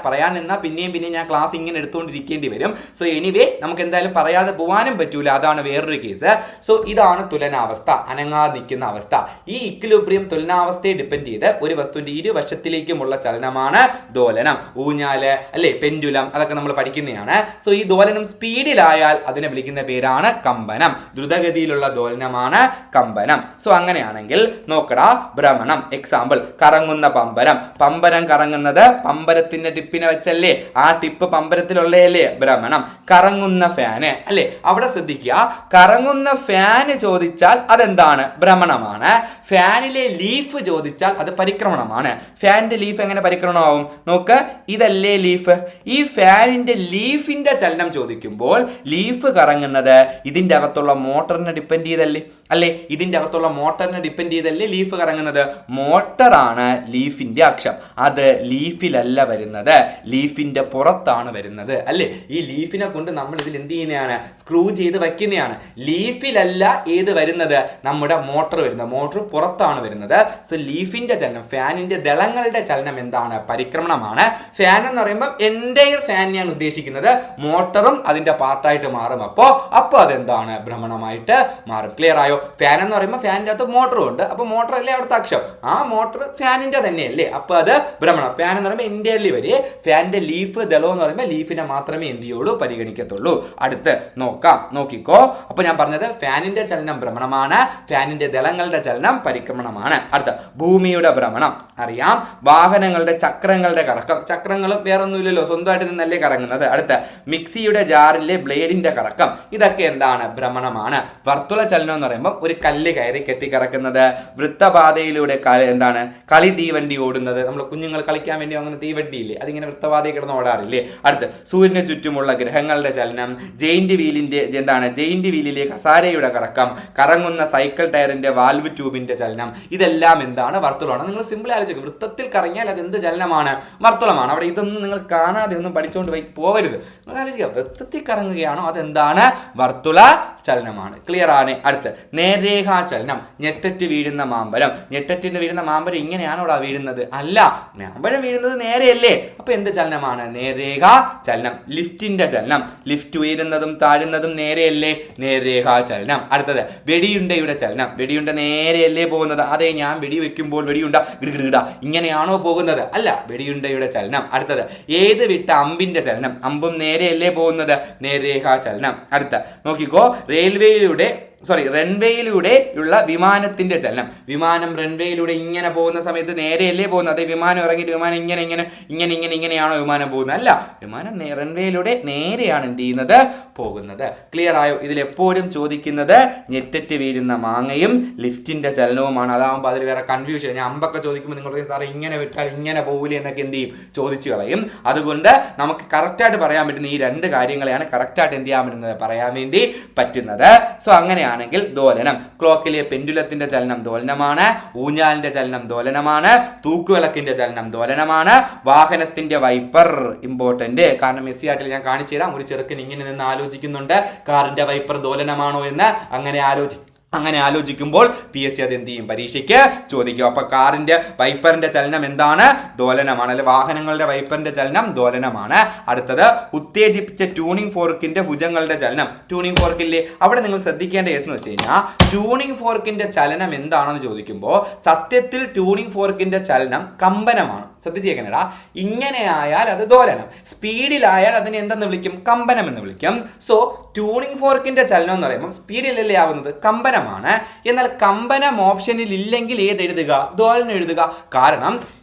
പറയാൻ നിന്നാൽ പിന്നെയും ഞാൻ ക്ലാസ് ഇങ്ങനെ എടുത്തുകൊണ്ടിരിക്കേണ്ടി വരും. സോ എനിവേ നമുക്ക് എന്തായാലും പറയാതെ പോകാനും പറ്റൂല, അതാണ് വേറൊരു കേസ്. സോ ഇതാണ് തുലനാവസ്ഥ, അനങ്ങാതെ നിൽക്കുന്ന അവസ്ഥ. ഈ ഇക്വിലിബ്രിയം തുലനാവസ്ഥയെ ഡിപ്പെൻഡ് ചെയ്ത് ഒരു വസ്തുവിന്റെ ഇരുവശത്തിലേക്കുമുള്ള ചലനമാണ് ദോലനം. ഊഞ്ഞാല്, അല്ലെ? പെൻഡുലം, അതൊക്കെ കാര്യങ്ങളൊക്കെ നമ്മൾ പഠിക്കുന്നതാണ്. സോ ഈ ദോലനം സ്പീഡിലായാൽ അതിനെ വിളിക്കുന്ന പേരാണ് കമ്പനം. ദ്രുതഗതിയിലുള്ള ദോലനമാണ് കമ്പനം. സോ അങ്ങനെയാണെങ്കിൽ നോക്കടാ, ഭ്രമണം. എക്സാമ്പിൾ, കറങ്ങുന്ന പമ്പരം. പമ്പരം കറങ്ങുന്നത് പമ്പരത്തിന്റെ ടിപ്പിനെ വെച്ചല്ലേ, ആ ടിപ്പ് പമ്പരത്തിലുള്ളതല്ലേ ഭ്രമണം. കറങ്ങുന്ന ഫാന് അല്ലേ, അവിടെ ശ്രദ്ധിക്കുക, കറങ്ങുന്ന ഫാന് ചോദിച്ചാൽ അതെന്താണ്? ഭ്രമണമാണ്. ഫാനിലെ ലീഫ് ചോദിച്ചാൽ അത് പരിക്രമണമാണ്. ഫാനിന്റെ ലീഫ് എങ്ങനെ പരിക്രമണമാവും? നോക്ക്, ഇതല്ലേ ലീഫ്. ഈ ഫാനിന്റെ ലീഫിന്റെ ചലനം ചോദിക്കുമ്പോൾ ലീഫ് കറങ്ങുന്നത് ഇതിന്റെ അകത്തുള്ള മോട്ടറിനെ ഡിപ്പെൻഡ് ചെയ്തല്ലേ, അല്ലേ? ഇതിന്റെ അകത്തുള്ള മോട്ടറിനെ ഡിപ്പെൻഡ് ചെയ്തല്ലേ ലീഫ് കറങ്ങുന്നത്. മോട്ടറാണ് ലീഫിന്റെ അക്ഷം. അത് ലീഫിലല്ല വരുന്നത്, ലീഫിന്റെ പുറത്താണ് വരുന്നത്, അല്ലേ? ഈ ലീഫിനെ കൊണ്ട് നമ്മൾ ഇതിൽ എന്ത് ചെയ്യുന്നതാണ്? സ്ക്രൂ ചെയ്ത് വയ്ക്കുന്നതാണ്. ലീഫിലല്ല ഏത് വരുന്നത്? നമ്മുടെ മോട്ടർ വരുന്നത്. മോട്ടർ പുറത്താണ് വരുന്നത്. സോ ലീഫിന്റെ ചലനം, ഫാനിന്റെ ദളങ്ങളുടെ ചലനം എന്താണ്? പരിക്രമണമാണ്. ഫാൻ എന്ന് പറയുമ്പോൾ എൻ്റയർ ഫാനിനെയാണ് ഉദ്ദേശിക്കുന്നത്. മോട്ടറും അതിന്റെ പാർട്ടായിട്ട് മാറും. അപ്പോൾ അതെന്താണ്? ഭ്രമണമായിട്ട് മാറും. ക്ലിയർ ആയോ? ഫാൻ എന്ന് പറയുമ്പോൾ ഫാനിന്റെ അകത്ത് മോട്ടറും ഉണ്ട്. അപ്പോൾ മോട്ടർ അല്ലേ അവിടുത്തെ അക്ഷം, ആ മോട്ടർ ഫാനിന്റെ തന്നെയല്ലേ, അപ്പോൾ അത് ഭ്രമണം. ഫാൻ എന്ന് പറയുമ്പോൾ എൻ്റയർലി വരെ, ഫാനിന്റെ ലീഫ് ദളം എന്ന് പറയുമ്പോൾ ലീഫിനെ മാത്രമേ എന്ത് ചെയ്യുള്ളൂ? പരിഗണിക്കത്തുള്ളൂ. അടുത്ത് നോക്കാം, നോക്കിക്കോ. അപ്പോൾ ഞാൻ പറഞ്ഞത് ഫാനിന്റെ ചലനം ഭ്രമണമാണ്, ഫാനിന്റെ ദളങ്ങളുടെ ചലനം പരിക്രമണമാണ്. അടുത്ത ഭൂമിയുടെ ഭ്രമണം അറിയാം. വാഹനങ്ങളുടെ ചക്രങ്ങളുടെ കറക്കം. ചക്രങ്ങളും വേറൊന്നുമില്ലല്ലോ, സ്വന്തമായിട്ട് നിന്നല്ലേ കറങ്ങുന്നത്. അടുത്ത മിക്സിയുടെ ജാറിലെ ബ്ലേഡിന്റെ കറക്കം. ഇതൊക്കെ എന്താണ്? ഭ്രമണമാണ്. വർത്തുള ചലനം എന്ന് പറയുമ്പോൾ ഒരു കല്ല് കയറി കെട്ടിക്കറക്കുന്നത്. വൃത്തപാതയിലൂടെ എന്താണ്? കളി തീവണ്ടി ഓടുന്നത്. നമ്മൾ കുഞ്ഞുങ്ങൾ കളിക്കാൻ വേണ്ടി അങ്ങനെ തീവണ്ടിയില്ലേ, അതിങ്ങനെ വൃത്തപാതയിൽ കിടന്ന് ഓടാറില്ലേ. അടുത്ത് സൂര്യന് ചുറ്റുമുള്ള ഗ്രഹങ്ങളുടെ ചലനം. ജെയിന്റ് വീലിന്റെ ജെയിന്റ് വീലിലെ കസാരയുടെ കറക്കം. കറങ്ങുന്ന സൈക്കിൾ ടയറിന്റെ വാൽവ് ട്യൂബിന്റെ ചലനം. ഇതെല്ലാം എന്താണ്? വർത്തുളമാണ്. നിങ്ങൾ സിമ്പിൾ ആലോചിക്കുക, വൃത്തത്തിൽ കറങ്ങിയാൽ അത് എന്ത് ചലനമാണ്? വർത്തുളമാണ്. അവിടെ ഇതൊന്നും നിങ്ങൾ കാണാതെ ഒന്നും പഠിച്ചുകൊണ്ട് പോവരുത്. നിങ്ങൾ ആലോചിക്കുക, വൃത്തത്തിൽ കറങ്ങുകയാണോ അതെന്താണ്? വർത്തുള ചലനമാണ്. ക്ലിയർ ആണ്. അടുത്ത് നേർരേഖാ ചലനം. ഞെട്ടറ്റ് വീഴുന്ന മാമ്പഴം. ഞെട്ടറ്റിന് വീഴുന്ന മാമ്പഴം ഇങ്ങനെയാണോ വീഴുന്നത്? അല്ല, മാമ്പഴം വീഴുന്നത് നേരെയല്ലേ. അപ്പൊ എന്ത് ചലനമാണ്? നേർരേഖാ ചലനം. ലിഫ്റ്റിന്റെ ചലനം. ലിഫ്റ്റ് ഉയരുന്നതും താഴുന്നതും നേരെയല്ലേ, നേർരേഖാ ചലനം. അടുത്തത് വെടിയുണ്ടയുടെ ചലനം. വെടിയുണ്ട നേരെയല്ലേ പോകുന്നത്? അതെ, ഞാൻ വെടി വെക്കുമ്പോൾ വെടിയുണ്ട ഗിടുകിടുകിട ഇങ്ങനെയാണോ പോകുന്നത്? അല്ല, വെടിയുണ്ടയുടെ ചലനം. അടുത്തത് ഏത് വിട്ട അമ്പിന്റെ ചലനം. അമ്പും നേരെയല്ലേ പോകുന്നത്, നേർരേഖാ ചലനം. അടുത്ത നോക്കിക്കോ, റൺവേയിലൂടെ ഉള്ള വിമാനത്തിന്റെ ചലനം. വിമാനം റൺവേയിലൂടെ ഇങ്ങനെ പോകുന്ന സമയത്ത് നേരെയല്ലേ പോകുന്നത്? അതേ, വിമാനം ഇറങ്ങിയിട്ട് വിമാനം ഇങ്ങനെയാണോ വിമാനം പോകുന്നത്? അല്ല, വിമാനം റൺവേയിലൂടെ നേരെയാണ് എന്ത് ചെയ്യുന്നത്? പോകുന്നത്. ക്ലിയർ ആയോ? ഇതിലെപ്പോഴും ചോദിക്കുന്നത് ഞെട്ടറ്റ് വീഴുന്ന മാങ്ങയും ലിഫ്റ്റിന്റെ ചലനവുമാണ്. അതാകുമ്പോൾ അതിൽ വേറെ കൺഫ്യൂഷൻ. ഞാൻ അമ്പൊക്കെ ചോദിക്കുമ്പോൾ നിങ്ങൾ സാറേ ഇങ്ങനെ വിട്ടാൽ ഇങ്ങനെ പോകില്ലേ എന്നൊക്കെ എന്ത് ചെയ്യും? ചോദിച്ചു കളയും. അതുകൊണ്ട് നമുക്ക് കറക്റ്റായിട്ട് പറയാൻ പറ്റുന്ന ഈ രണ്ട് കാര്യങ്ങളെയാണ് കറക്റ്റായിട്ട് എന്ത് ചെയ്യാൻ പറ്റുന്നത്? പറയാൻ വേണ്ടി പറ്റുന്നത്. സോ അങ്ങനെയാണെങ്കിൽ ദോലനം. ക്ലോക്കിലെ പെൻഡുലത്തിന്റെ ചലനം ദോലനമാണ്. ഊഞ്ഞാലിന്റെ ചലനം ദോലനമാണ്. തൂക്കുവിളക്കിന്റെ ചലനം ദോലനമാണ്. വാഹനത്തിന്റെ വൈപ്പർ ഇമ്പോർട്ടന്റ്. കാരണം മെസ്സിയാട്ടിൽ ഞാൻ കാണിച്ചു തരാം. ഒരു ചെറുക്കൻ ഇങ്ങനെ നിന്ന് ആലോചിക്കുന്നുണ്ട്, കാറിന്റെ വൈപ്പർ ദോലനമാണോ എന്ന്. അങ്ങനെ ആലോചിക്കുമ്പോൾ PSC അത് എന്ത് ചെയ്യും? പരീക്ഷയ്ക്ക് ചോദിക്കും. അപ്പൊ കാറിന്റെ വൈപ്പറിന്റെ ചലനം എന്താണ്? ദോലനമാണ്. അല്ലെ, വാഹനങ്ങളുടെ വൈപ്പറിന്റെ ചലനം ദോലനമാണ്. അടുത്തത് ഉത്തേജിപ്പിച്ച ട്യൂണിംഗ് ഫോർക്കിന്റെ ഭുജങ്ങളുടെ ചലനം. ട്യൂണിംഗ് ഫോർക്കില്ലേ, അവിടെ നിങ്ങൾ ശ്രദ്ധിക്കേണ്ട കേസ് എന്ന് വെച്ച് കഴിഞ്ഞാൽ, ട്യൂണിംഗ് ഫോർക്കിന്റെ ചലനം എന്താണെന്ന് ചോദിക്കുമ്പോൾ സത്യത്തിൽ ട്യൂണിംഗ് ഫോർക്കിന്റെ ചലനം കമ്പനമാണ്. ശ്രദ്ധിച്ചേക്കണേടാ, ഇങ്ങനെ ആയാൽ അത് ദോലനം, സ്പീഡിലായാൽ അതിനെ എന്തെന്ന് വിളിക്കും? കമ്പനം എന്ന് വിളിക്കും. സോ ട്യൂണിംഗ് ഫോർക്കിന്റെ ചലനം എന്ന് പറയുമ്പോൾ സ്പീഡിലല്ലേ ആവുന്നത്? കമ്പനമാണ്. എന്നാൽ കമ്പനം ഓപ്ഷനിൽ ഇല്ലെങ്കിൽ ഏത് എഴുതുക? ദോലനം എഴുതുക. കാരണം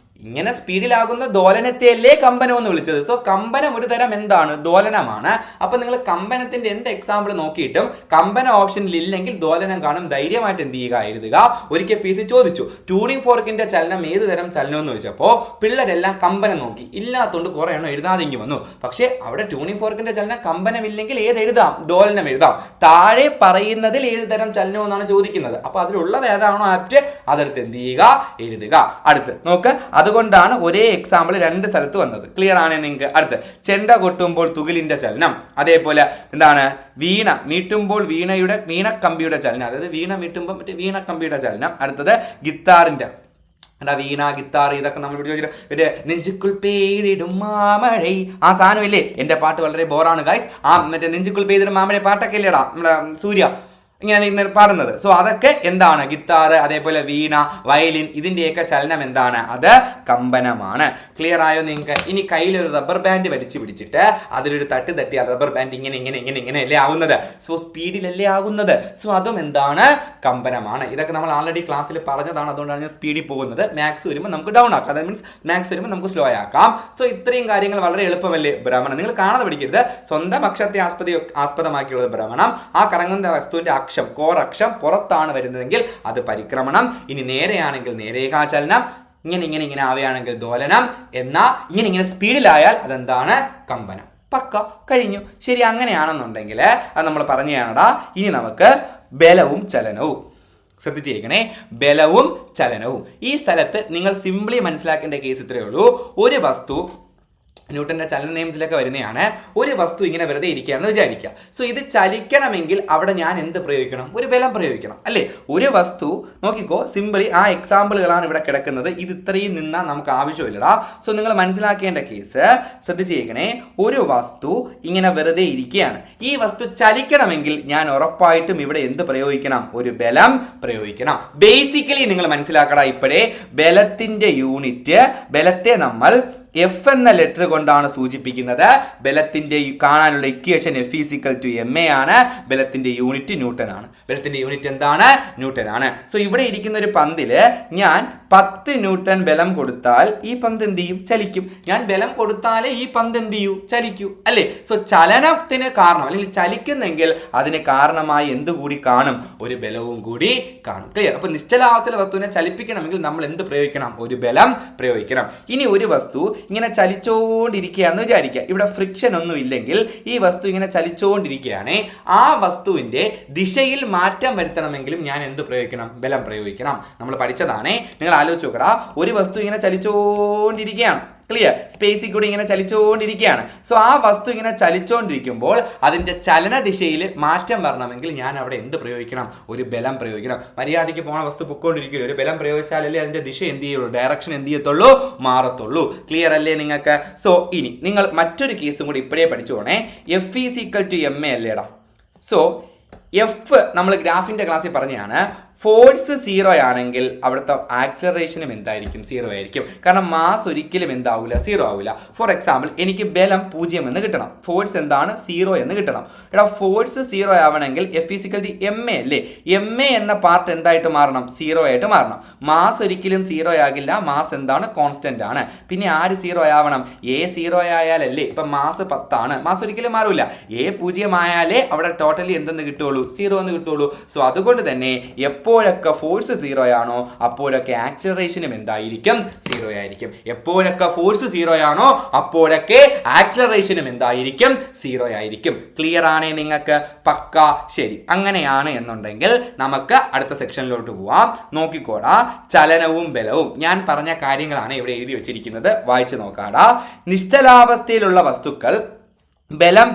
ഇങ്ങനെ സ്പീഡിലാകുന്ന ദോലനത്തെയല്ലേ കമ്പനം എന്ന് വിളിച്ചത്. സോ കമ്പനം ഒരു തരം എന്താണ്? ദോലനമാണ്. അപ്പൊ നിങ്ങൾ കമ്പനത്തിന്റെ എന്ത് എക്സാമ്പിൾ നോക്കിയിട്ടും കമ്പന ഓപ്ഷനിൽ ഇല്ലെങ്കിൽ ദോലനം കാണും, ധൈര്യമായിട്ട് എന്ത് ചെയ്യുക? എഴുതുക. ഒരിക്കൽ PSC ചോദിച്ചു ട്യൂണിംഗ് ഫോർക്കിന്റെ ചലനം ഏത് തരം ചലനം എന്ന് ചോദിച്ചപ്പോൾ പിള്ളേരെല്ലാം കമ്പനം നോക്കി, ഇല്ലാത്തതുകൊണ്ട് കുറെ എണ്ണം എഴുതാതെങ്കിൽ വന്നു. പക്ഷേ അവിടെ ട്യൂണിംഗ് ഫോർക്കിന്റെ ചലനം കമ്പനം ഇല്ലെങ്കിൽ ഏത് എഴുതാം? ദോലനം എഴുതാം. താഴെ പറയുന്നതിൽ ഏത് തരം ചലനം എന്നാണ് ചോദിക്കുന്നത്. അപ്പൊ അതിലുള്ളത് ഏതാണോ ആപ്റ്റ് അതെടുത്ത് എന്ത് ചെയ്യുക? എഴുതുക. അടുത്ത് നോക്ക്, അതുകൊണ്ടാണ് ഒരേ എക്സാമ്പിൾ രണ്ട് സ്ഥലത്ത് വന്നത്. ക്ലിയർ ആണ് നിങ്ങൾക്ക്? അടുത്ത് ചെണ്ട കൊട്ടുമ്പോൾ തുകിലിന്റെ ചലനം. അതേപോലെ എന്താണ്? വീണ മീട്ടുമ്പോൾ വീണക്കമ്പിയുടെ ചലനം. അതായത് വീണ മീട്ടുമ്പോൾ വീണക്കമ്പിയുടെ ചലനം. അടുത്തത് ഗിത്താറിന്റെ വീണ, ഗിത്താർ, ഇതൊക്കെ നമ്മൾ ചോദിച്ചിട്ട് നെഞ്ചുക്കുൾ പെയ്തിടും മാമഴ, ആ സാധനം ഇല്ലേ? എൻ്റെ പാട്ട് വളരെ ബോറാണ് ഗൈസ്. ആ മറ്റേ നെഞ്ചുക്കുൾ പെയ്തിടും മാമഴ പാട്ടൊക്കെ ഇല്ലേടാ നമ്മുടെ സൂര്യ ഇങ്ങനെ പാടുന്നത്. സോ അതൊക്കെ എന്താണ്? ഗിത്താർ, അതേപോലെ വീണ, വയലിൻ, ഇതിന്റെയൊക്കെ ചലനം എന്താണ്? അത് കമ്പനമാണ്. ക്ലിയർ ആയോ നിങ്ങൾക്ക്? ഇനി കയ്യിലൊരു റബ്ബർ ബാൻഡ് വലിച്ചു പിടിച്ചിട്ട് അതിലൊരു തട്ട് തട്ടി ആ റബ്ബർ ബാൻഡ് ഇങ്ങനെ ഇങ്ങനെ ഇങ്ങനെ ഇങ്ങനെ അല്ലേ ആവുന്നത്? സോ സ്പീഡിലല്ലേ ആകുന്നത്? സോ അതും എന്താണ്? കമ്പനമാണ്. ഇതൊക്കെ നമ്മൾ ആൾറെഡി ക്ലാസ്സിൽ പറഞ്ഞതാണ്, അതുകൊണ്ടാണ് ഞാൻ സ്പീഡിൽ പോകുന്നത്. മാത്സ് വരുമ്പോൾ നമുക്ക് ഡൗൺ ആക്കാം, അതായത് മീൻസ് മാത്സ് വരുമ്പോൾ നമുക്ക് സ്ലോ ആക്കാം. സോ ഇത്രയും കാര്യങ്ങൾ വളരെ എളുപ്പമല്ലേ? ഭ്രമണം നിങ്ങൾ കാണാതെ പഠിക്കരുത്. സ്വന്തം അക്ഷത്തെ ആസ്പദമാക്കിയുള്ളത് ഭ്രമണം. ആ കറങ്ങുന്ന വസ്തുവിന്റെ അക്ഷം, കോർ അക്ഷം പുറത്താണ് വരുന്നതെങ്കിൽ അത് പരിക്രമണം. ഇനി നേരെയാണെങ്കിൽ നേരേഖാചലനം, ഇങ്ങനെ ഇങ്ങനെ ഇങ്ങനെ ആവുകയാണെങ്കിൽ ദോലനം, എന്നാൽ ഇങ്ങനെ ഇങ്ങനെ സ്പീഡിലായാൽ അതെന്താണ്? കമ്പനം. പക്ക, കഴിഞ്ഞു. ശരി, അങ്ങനെയാണെന്നുണ്ടെങ്കിൽ അത് നമ്മൾ പറഞ്ഞാണടാ. ഇനി നമുക്ക് ബലവും ചലനവും ശ്രദ്ധിച്ചേക്കണേ. ബലവും ചലനവും. ഈ സ്ഥലത്ത് നിങ്ങൾ സിംപ്ലി മനസ്സിലാക്കേണ്ട കേസ് ഇത്രയേ ഉള്ളൂ. ഒരു വസ്തു ന്യൂട്ടന്റെ ചലന നിയമത്തിലൊക്കെ വരുന്നതാണ്. ഒരു വസ്തു ഇങ്ങനെ വെറുതെ ഇരിക്കുകയാണെന്ന് വിചാരിക്കുക. സോ ഇത് ചലിക്കണമെങ്കിൽ അവിടെ ഞാൻ എന്ത് പ്രയോഗിക്കണം? ഒരു ബലം പ്രയോഗിക്കണം അല്ലേ? ഒരു വസ്തു നോക്കിക്കോ, സിമ്പിളി ആ എക്സാമ്പിളുകളാണ് ഇവിടെ കിടക്കുന്നത്. ഇത് ഇത്രയും നിന്നാൽ നമുക്ക് ആവശ്യമില്ലടാ. സോ നിങ്ങൾ മനസ്സിലാക്കേണ്ട കേസ് ശ്രദ്ധിച്ചേക്കണേ. ഒരു വസ്തു ഇങ്ങനെ വെറുതെ ഇരിക്കുകയാണ്. ഈ വസ്തു ചലിക്കണമെങ്കിൽ ഞാൻ ഉറപ്പായിട്ടും ഇവിടെ എന്ത് പ്രയോഗിക്കണം? ഒരു ബലം പ്രയോഗിക്കണം. ബേസിക്കലി നിങ്ങൾ മനസ്സിലാക്കടാ, ഇപ്പോഴേ ബലത്തിന്റെ യൂണിറ്റ്, ബലത്തെ നമ്മൾ എഫ് എന്ന ലെറ്റർ കൊണ്ടാണ് സൂചിപ്പിക്കുന്നത്. ബലത്തിന്റെ കാണാനുള്ള ഇക്വേഷൻ F=ma ആണ്. ബലത്തിന്റെ യൂണിറ്റ് ന്യൂട്ടൺ ആണ്. ബലത്തിന്റെ യൂണിറ്റ് എന്താണ്? ന്യൂട്ടൺ ആണ്. സോ ഇവിടെ ഇരിക്കുന്ന ഒരു പന്തില് ഞാൻ 10 ന്യൂട്ടൺ ബലം കൊടുത്താൽ ഈ പന്ത് എന്ത് ചെയ്യും? ചലിക്കും. ഞാൻ ബലം കൊടുത്താലേ ഈ പന്ത് എന്ത് ചെയ്യൂ? ചലിക്കൂ അല്ലേ? സോ ചലനത്തിന് കാരണം, അല്ലെങ്കിൽ ചലിക്കുന്നെങ്കിൽ അതിന് കാരണമായി എന്തുകൂടി കാണും? ഒരു ബലവും കൂടി കാണും. ക്ലിയർ? അപ്പൊ നിശ്ചലാവസ്ഥയിലെ വസ്തുവിനെ ചലിപ്പിക്കണമെങ്കിൽ നമ്മൾ എന്ത് പ്രയോഗിക്കണം? ഒരു ബലം പ്രയോഗിക്കണം. ഇനി ഒരു വസ്തു ഇങ്ങനെ ചലിച്ചുകൊണ്ടിരിക്കുകയാണെന്ന് വിചാരിക്കുക. ഇവിടെ ഫ്രിക്ഷൻ ഒന്നും ഇല്ലെങ്കിൽ ഈ വസ്തു ഇങ്ങനെ ചലിച്ചുകൊണ്ടിരിക്കുകയാണ്. ആ വസ്തുവിന്റെ ദിശയിൽ മാറ്റം വരുത്തണമെങ്കിലും ഞാൻ എന്ത് പ്രയോഗിക്കണം? ബലം പ്രയോഗിക്കണം. നമ്മൾ പഠിച്ചതാണ്. നിങ്ങൾ ആലോചിച്ച് നോക്കടാ, ഒരു വസ്തു ഇങ്ങനെ ചലിച്ചുകൊണ്ടിരിക്കുകയാണ്. ക്ലിയർ? സ്പേസിൽ കൂടി ഇങ്ങനെ ചലിച്ചുകൊണ്ടിരിക്കുകയാണ്. സോ ആ വസ്തു ഇങ്ങനെ ചലിച്ചുകൊണ്ടിരിക്കുമ്പോൾ അതിന്റെ ചലന ദിശയിൽ മാറ്റം വരണമെങ്കിൽ ഞാൻ അവിടെ എന്ത് പ്രയോഗിക്കണം? ഒരു ബലം പ്രയോഗിക്കണം. മര്യാദയ്ക്ക് പോണ വസ്തു പൊക്കോണ്ടിരിക്കില്ല. ഒരു ബലം പ്രയോഗിച്ചാലല്ലേ അതിന്റെ ദിശ എന്ത് ചെയ്യുള്ളൂ? ഡയറക്ഷൻ എന്ത് ചെയ്യത്തുള്ളൂ? മാറത്തുള്ളൂ. ക്ലിയർ അല്ലേ നിങ്ങൾക്ക്? സോ ഇനി നിങ്ങൾ മറ്റൊരു കേസും കൂടി ഇപ്പോഴേ പഠിച്ചു പോണേ. F=ma അല്ലേടാ. സോ എഫ് നമ്മൾ ഗ്രാഫിന്റെ ക്ലാസ്സിൽ പറഞ്ഞാണ്. ഫോഴ്സ് 0 ആണെങ്കിൽ അവിടുത്തെ ആക്സിലറേഷനും എന്തായിരിക്കും? 0 ആയിരിക്കും. കാരണം മാസ് ഒരിക്കലും എന്താവില്ല? 0 ആവില്ല. ഫോർ എക്സാമ്പിൾ, എനിക്ക് ബലം 0 എന്ന് കിട്ടണം, ഫോഴ്സ് എന്താണ്? 0 എന്ന് കിട്ടണം. എടാ, ഫോഴ്സ് 0 ആവണമെങ്കിൽ F=ma അല്ലേ? ma എന്ന പാർട്ട് എന്തായിട്ട് മാറണം? 0 ആയിട്ട് മാറണം. മാസ് ഒരിക്കലും 0 ആകില്ല. മാസ് എന്താണ്? കോൺസ്റ്റന്റ് ആണ്. പിന്നെ ആര് 0 ആവണം? a 0 ആയാലല്ലേ? ഇപ്പൊ മാസ് 10 ആണ്. മാസ് ഒരിക്കലും മാറില്ല. a 0 ആയാലേ അവിടെ ടോട്ടലി എന്തെന്ന് കിട്ടുള്ളൂ? 0 എന്ന് കിട്ടുള്ളൂ. സോ അതുകൊണ്ട് തന്നെ എപ്പോഴൊക്കെ ഫോഴ്സ് 0 ആണോ അപ്പോഴൊക്കെ ആക്സിലറേഷനും എന്തായിരിക്കും? 0 ആയിരിക്കും. എപ്പോഴൊക്കെ ഫോഴ്സ് 0 ആണോ അപ്പോഴൊക്കെ ആക്സിലറേഷനും എന്തായിരിക്കും? 0 ആയിരിക്കും. ക്ലിയർ ആണേ നിങ്ങൾക്ക്? പക്ക. ശരി, അങ്ങനെയാണ് എന്നുണ്ടെങ്കിൽ നമുക്ക് അടുത്ത സെക്ഷനിലോട്ട് പോവാം. നോക്കിക്കോടാ, ചലനവും ബലവും ഞാൻ പറഞ്ഞ കാര്യങ്ങളാണ് ഇവിടെ എഴുതി വെച്ചിരിക്കുന്നത്. വായിച്ചു നോക്കാടാ. നിശ്ചലാവസ്ഥയിലുള്ള വസ്തുക്കൾ ബലം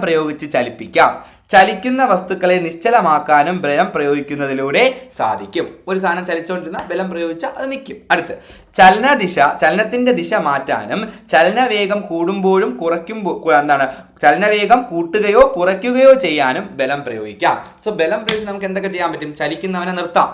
പ്രയോഗിച്ച് ചലിപ്പിക്കാം. ചലിക്കുന്ന വസ്തുക്കളെ നിശ്ചലമാക്കാനും ബലം പ്രയോഗിക്കുന്നതിലൂടെ സാധിക്കും. ഒരു സാധനം ചലിച്ചുകൊണ്ടിരുന്ന ബലം പ്രയോഗിച്ചാൽ അത് നിൽക്കും. അടുത്ത്, ചലനത്തിന്റെ ദിശ മാറ്റാനും ചലനവേഗം കൂടുമ്പോഴും ചലനവേഗം കൂട്ടുകയോ കുറയ്ക്കുകയോ ചെയ്യാനും ബലം പ്രയോഗിക്കാം. സോ ബലം പ്രയോഗിച്ച് നമുക്ക് എന്തൊക്കെ ചെയ്യാൻ പറ്റും? ചലിക്കുന്നവനെ നിർത്താം,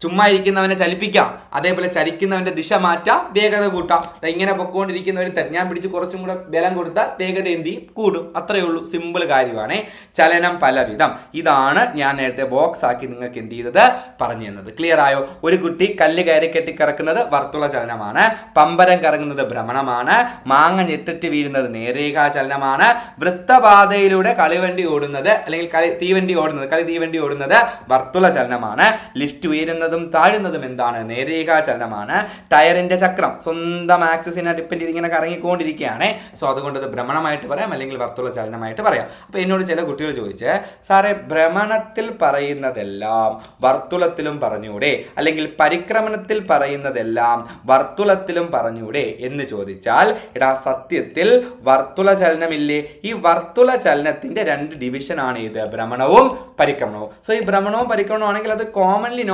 ചുമ്മാ ഇരിക്കുന്നവനെ ചലിപ്പിക്കാം, അതേപോലെ ചലിക്കുന്നവന്റെ ദിശ മാറ്റാം, വേഗത കൂട്ടാം. ഇങ്ങനെ പൊക്കോണ്ടിരിക്കുന്ന ഒരു ഞാൻ പിടിച്ച് കുറച്ചും കൂടെ ബലം കൊടുത്താൽ വേഗത എന്തി കൂടും. അത്രയേ ഉള്ളൂ. സിമ്പിൾ കാര്യമാണ്. ചലനം പലവിധം. ഇതാണ് ഞാൻ നേരത്തെ ബോക്സ് ആക്കി നിങ്ങൾക്ക് എന്ത് ചെയ്തത്? പറഞ്ഞു തന്നത്. ക്ലിയർ ആയോ? ഒരു കുട്ടി കല്ല് കയറി കെട്ടി കറക്കുന്നത് വർത്തുള ചലനമാണ്. പമ്പരം കറങ്ങുന്നത് ഭ്രമണമാണ്. മാങ്ങ ഞെട്ടിട്ട് വീഴുന്നത് നേരേഖാ ചലനമാണ്. വൃത്തപാതയിലൂടെ കളിവണ്ടി ഓടുന്നത്, അല്ലെങ്കിൽ തീവണ്ടി ഓടുന്നത് വർത്തുള ചലനമാണ്. ലിഫ്റ്റ് ഉയരുന്നത് താഴുന്നതും എന്താണ്? നേരേഖാ ചലനമാണ്. ടയറിന്റെ ചക്രം സ്വന്തം ആക്സിസിനെ ഡിപ്പെൻഡ് ചെയ്ത് ഇങ്ങനെ കറങ്ങിക്കൊണ്ടിരിക്കുകയാണ്. സോ അതുകൊണ്ട് അത് ഭ്രമണമായിട്ട് പറയാം, അല്ലെങ്കിൽ വർത്തുള ചലനമായിട്ട് പറയാം. അപ്പൊ എന്നോട് ചില കുട്ടികൾ ചോദിച്ച്, സാറേ ഭ്രമണത്തിൽ പറയുന്നതെല്ലാം വർത്തുളത്തിലും പറഞ്ഞൂടെ, അല്ലെങ്കിൽ പരിക്രമണത്തിൽ പറയുന്നതെല്ലാം വർത്തുളത്തിലും പറഞ്ഞൂടെ എന്ന് ചോദിച്ചാൽ, എടാ സത്യത്തിൽ വർത്തുള ചലനമില്ലേ? ഈ വർത്തുള ചലനത്തിന്റെ 2 ഡിവിഷൻ ആണ് ഇത്, ഭ്രമണവും പരിക്രമണവും. സോ ഈ ഭ്രമണവും പരിക്രമണവും ആണെങ്കിൽ അത്